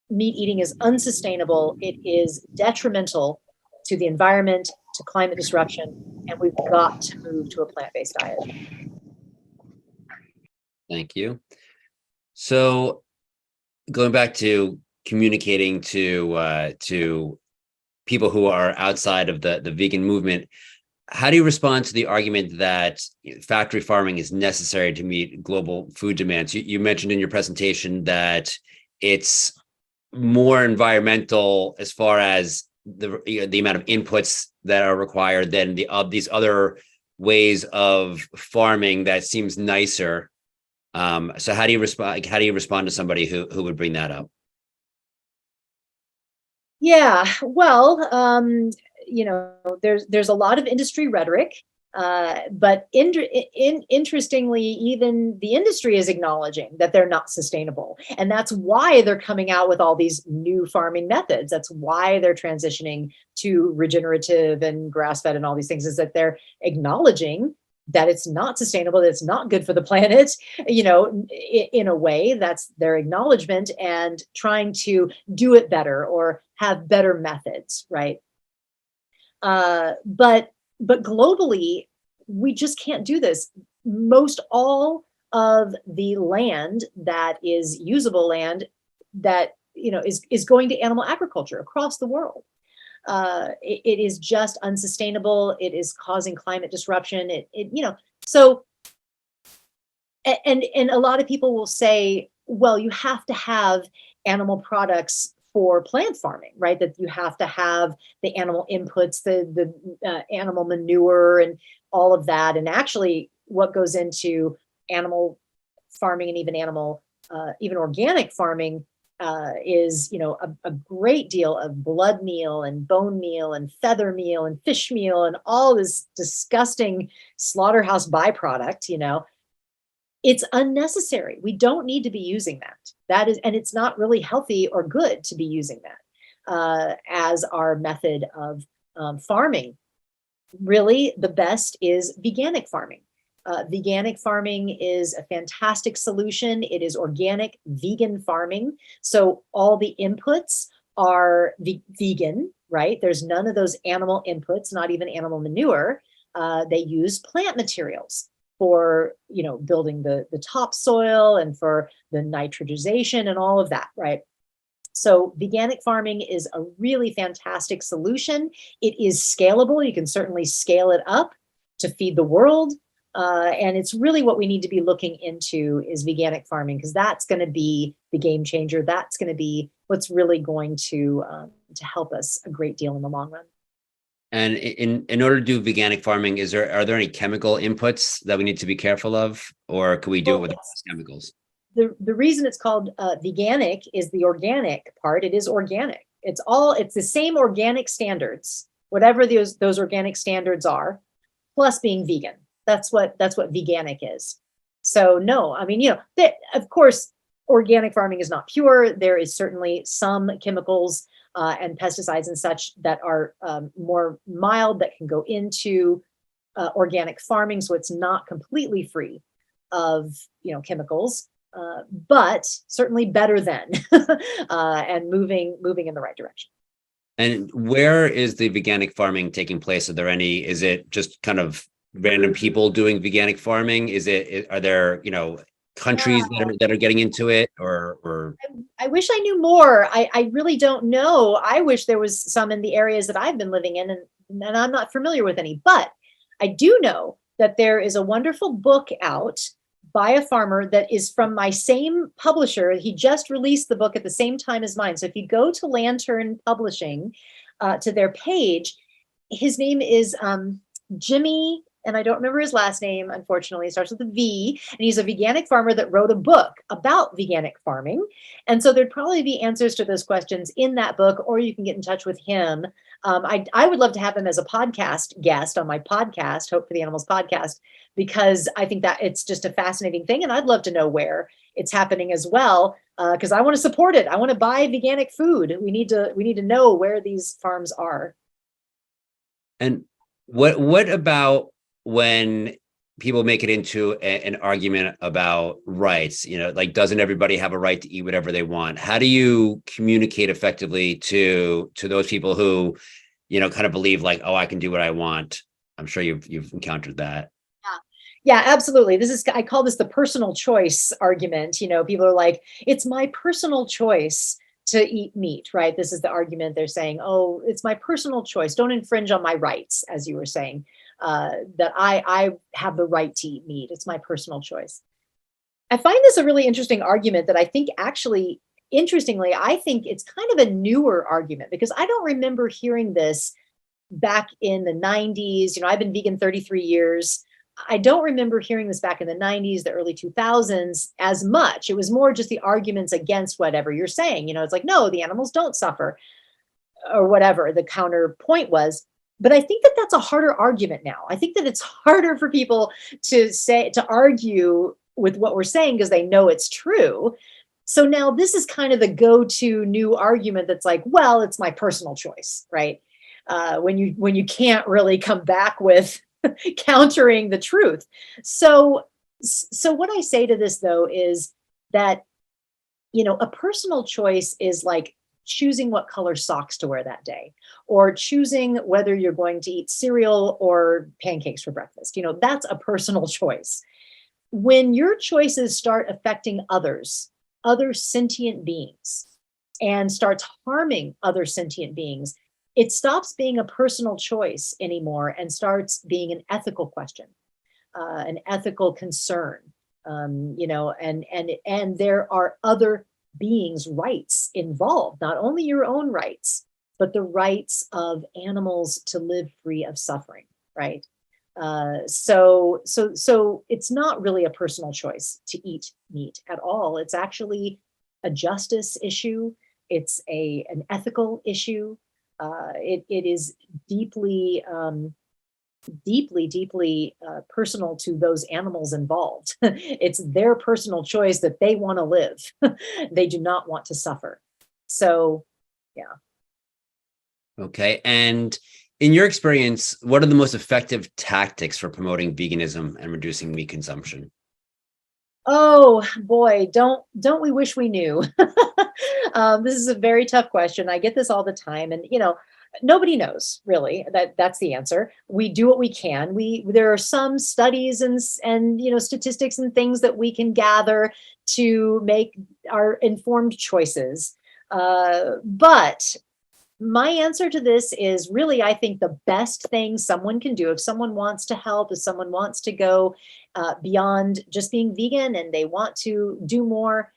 meat eating is unsustainable. It is detrimental to the environment, to climate disruption, and we've got to move to a plant-based diet. Thank you. So going back to communicating to people who are outside of the vegan movement. How do you respond to the argument that factory farming is necessary to meet global food demands? You mentioned in your presentation that it's more environmental as far as the amount of inputs that are required than these other ways of farming that seems nicer. So how do you respond? How do you respond to somebody who would bring that up? Yeah, well, there's a lot of industry rhetoric, but interestingly, even the industry is acknowledging that they're not sustainable, and that's why they're coming out with all these new farming methods. That's why they're transitioning to regenerative and grass-fed and all these things. Is that they're acknowledging that it's not sustainable, that it's not good for the planet, in a way. That's their acknowledgement, and trying to do it better or have better methods, right? But globally, we just can't do this. Most all of the land that is usable land that is going to animal agriculture across the world. It is just unsustainable. It is causing climate disruption. So, and a lot of people will say, well, you have to have animal products for plant farming, right? That you have to have the animal inputs, the animal manure and all of that. And actually what goes into animal farming and even organic farming is, a great deal of blood meal and bone meal and feather meal and fish meal and all this disgusting slaughterhouse byproduct, It's unnecessary. We don't need to be using that. And it's not really healthy or good to be using that as our method of farming. Really, the best is veganic farming. Veganic farming is a fantastic solution. It is organic, vegan farming. So all the inputs are vegan, right? There's none of those animal inputs, not even animal manure. They use plant materials for building the topsoil and for the nitrogenization and all of that, right? So veganic farming is a really fantastic solution. It is scalable. You can certainly scale it up to feed the world. And it's really what we need to be looking into is veganic farming, because that's going to be the game changer. That's going to be what's really going to help us a great deal in the long run. And in order to do veganic farming, are there any chemical inputs that we need to be careful of, or can we do it without chemicals? The reason it's called veganic is the organic part. It is organic. It's the same organic standards, whatever those organic standards are, plus being vegan. That's what veganic is. So no, I mean, of course, organic farming is not pure. There is certainly some chemicals and pesticides and such that are more mild that can go into organic farming. So it's not completely free of chemicals, but certainly better than and moving in the right direction. And where is the veganic farming taking place? Is it just kind of random people doing veganic farming? Are there countries that are getting into it, or I wish I knew more. I really don't know. I wish there was some in the areas that I've been living in, and I'm not familiar with any, but I do know that there is a wonderful book out by a farmer that is from my same publisher. He just released the book at the same time as mine. So if you go to Lantern Publishing, to their page, his name is Jimmy, and I don't remember his last name, unfortunately. It starts with a V, and he's a veganic farmer that wrote a book about veganic farming. And so there'd probably be answers to those questions in that book, or you can get in touch with him. I would love to have him as a podcast guest on my podcast, Hope for the Animals podcast, because I think that it's just a fascinating thing. And I'd love to know where it's happening as well, because I want to support it. I want to buy veganic food. We need to know where these farms are. And what about when people make it into an argument about rights, like, doesn't everybody have a right to eat whatever they want? How do you communicate effectively to those people who, kind of believe like, oh, I can do what I want? I'm sure you've encountered that. Yeah, absolutely. I call this the personal choice argument. People are like, it's my personal choice to eat meat, right? This is the argument they're saying, oh, it's my personal choice. Don't infringe on my rights, as you were saying, that I have the right to eat meat. It's my personal choice. I find this a really interesting argument that I think actually, interestingly, I think it's kind of a newer argument because I don't remember hearing this back in the 90s. I've been vegan 33 years. I don't remember hearing this back in the 90s, the early 2000s as much. It was more just the arguments against whatever you're saying. It's like, no, the animals don't suffer or whatever the counterpoint was. But I think that that's a harder argument now. I think that it's harder for people to argue with what we're saying because they know it's true. So now this is kind of the go-to new argument that's like, well, it's my personal choice, right? When you can't really come back with countering the truth. So what I say to this though is that, a personal choice is like choosing what color socks to wear that day, or choosing whether you're going to eat cereal or pancakes for breakfast. That's a personal choice. When your choices start affecting others, other sentient beings, and starts harming other sentient beings, it stops being a personal choice anymore and starts being an ethical question, an ethical concern. And there are other beings' rights involved, not only your own rights, but the rights of animals to live free of suffering, right? So it's not really a personal choice to eat meat at all. It's actually a justice issue. It's an ethical issue. It is deeply personal to those animals involved. It's their personal choice that they want to live. They do not want to suffer. So, yeah. Okay. And in your experience, what are the most effective tactics for promoting veganism and reducing meat consumption? Oh boy, don't we wish we knew? This is a very tough question. I get this all the time, and nobody knows really. That's the answer. We do what we can. There are some studies and statistics and things that we can gather to make our informed choices. But my answer to this is really, I think the best thing someone can do if someone wants to help, if someone wants to go beyond just being vegan and they want to do more,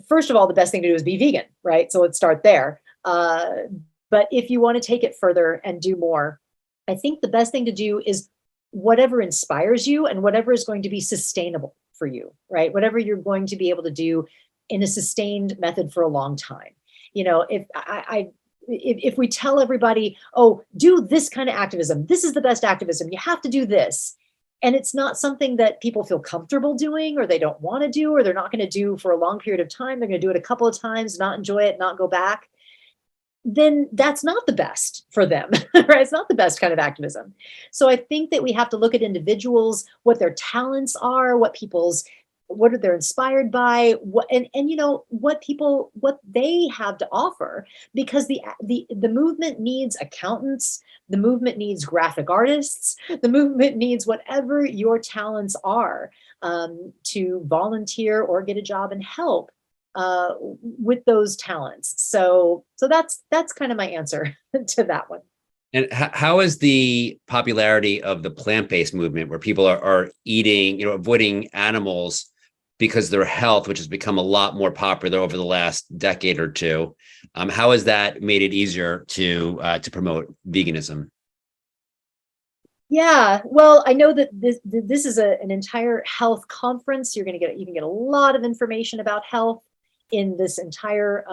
first of all, the best thing to do is be vegan, right? So let's start there. But if you want to take it further and do more, I think the best thing to do is whatever inspires you and whatever is going to be sustainable for you, right? Whatever you're going to be able to do in a sustained method for a long time. If we tell everybody, oh, do this kind of activism, this is the best activism, you have to do this, and it's not something that people feel comfortable doing, or they don't want to do, or they're not going to do for a long period of time, they're going to do it a couple of times, not enjoy it, not go back, then that's not the best for them, right? It's not the best kind of activism. So I think that we have to look at individuals, what their talents are, what they're inspired by, what they have to offer, because the movement needs accountants, the movement needs graphic artists, the movement needs whatever your talents are, to volunteer or get a job and help with those talents. So that's kind of my answer to that one. And how is the popularity of the plant-based movement, where people are eating, avoiding animals because of their health, which has become a lot more popular over the last decade or two, how has that made it easier to promote veganism? Yeah, well, I know that this is an entire health conference. You can get a lot of information about health in this entire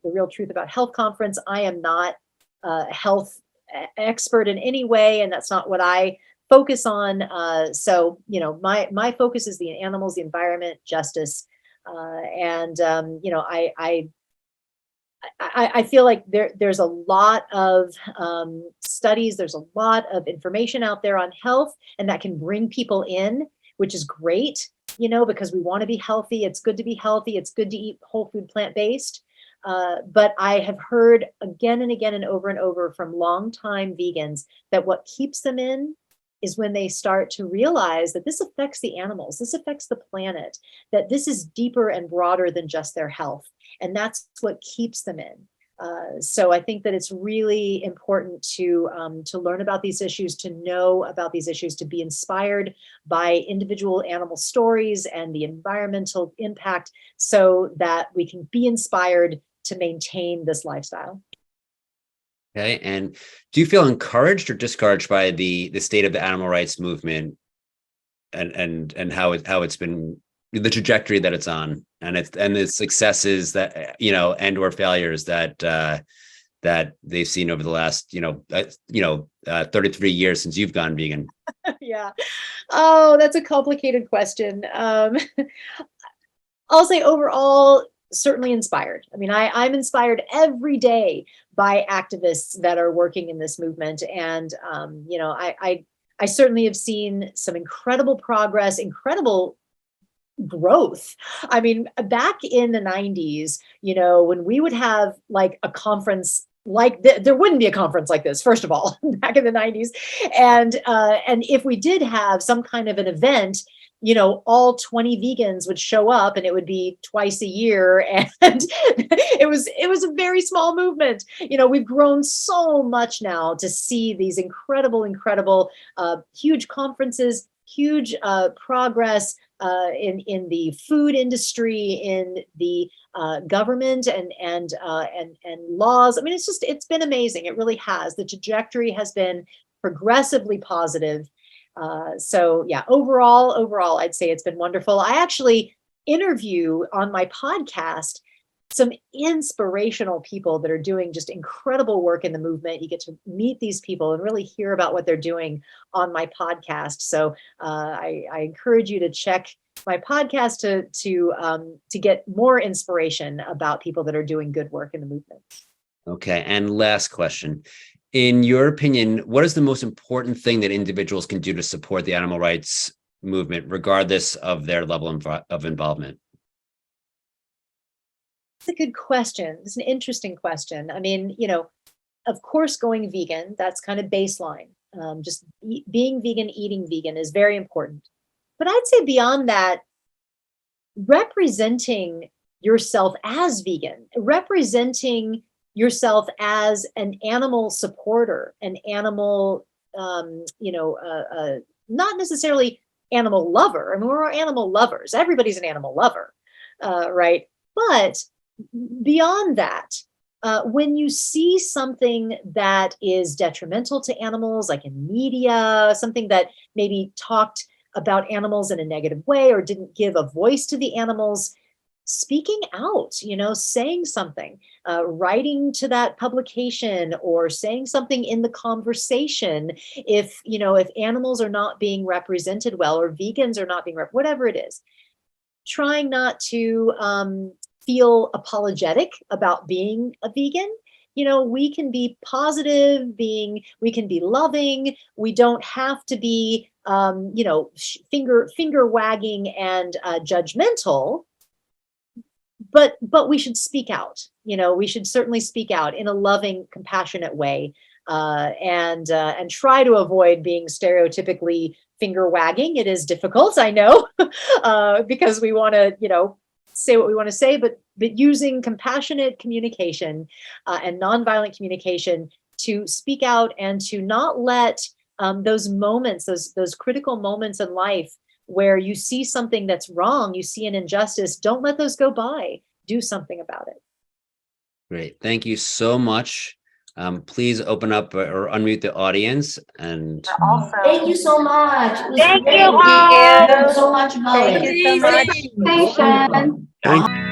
The Real Truth About Health conference. I am not a health expert in any way, and that's not what I focus on. So, my focus is the animals, the environment, justice, and I feel like there's a lot of studies, there's a lot of information out there on health, and that can bring people in, which is great, because we want to be healthy. It's good to be healthy. It's good to eat whole food, plant-based. But I have heard again and again and over from longtime vegans that what keeps them in is when they start to realize that this affects the animals, this affects the planet, that this is deeper and broader than just their health. And that's what keeps them in. So I think that it's really important to learn about these issues, to know about these issues, to be inspired by individual animal stories and the environmental impact, so that we can be inspired to maintain this lifestyle. Okay. And do you feel encouraged or discouraged by the state of the animal rights movement and how it's been, the trajectory that it's on, and its successes that, and or failures that that they've seen over the last 33 years since you've gone vegan? Yeah. Oh, that's a complicated question. I'll say overall, certainly inspired. I mean, I'm inspired every day by activists that are working in this movement. And, I certainly have seen some incredible progress, incredible growth. I mean, back in the 90s, when we would have like a conference like there wouldn't be a conference like this, first of all, back in the 90s. And if we did have some kind of an event, all 20 vegans would show up, and it would be twice a year. And it was a very small movement. We've grown so much now to see these incredible, huge conferences, huge progress in the food industry, in the government and laws. I mean, it's been amazing. It really has. The trajectory has been progressively positive. So yeah, overall, I'd say it's been wonderful. I actually interview on my podcast some inspirational people that are doing just incredible work in the movement. You get to meet these people and really hear about what they're doing on my podcast. So I encourage you to check my podcast to get more inspiration about people that are doing good work in the movement. Okay. And last question. In your opinion, what is the most important thing that individuals can do to support the animal rights movement, regardless of their level of involvement? It's a good question. It's an interesting question. I mean, of course, going vegan, that's kind of baseline. Just being vegan, eating vegan is very important. But I'd say beyond that, representing yourself as vegan, representing yourself as an animal supporter, an animal, not necessarily animal lover. I mean, we're animal lovers. Everybody's an animal lover, right? But beyond that, when you see something that is detrimental to animals, like in media, something that maybe talked about animals in a negative way or didn't give a voice to the animals, speaking out, saying something, writing to that publication or saying something in the conversation. If animals are not being represented well, or vegans are not being whatever it is, trying not to feel apologetic about being a vegan. We can be positive, we can be loving. We don't have to be, finger wagging and judgmental. But we should speak out. We should certainly speak out in a loving, compassionate way, and try to avoid being stereotypically finger wagging. It is difficult, I know, because we want to, say what we want to say, but using compassionate communication and nonviolent communication to speak out and to not let those moments, those critical moments in life where you see something that's wrong, you see an injustice, don't let those go by. Do something about it. Great. Thank you so much. Please open up or unmute the audience. And thank you so much. Thank you so much, Thank you so much. Thank you.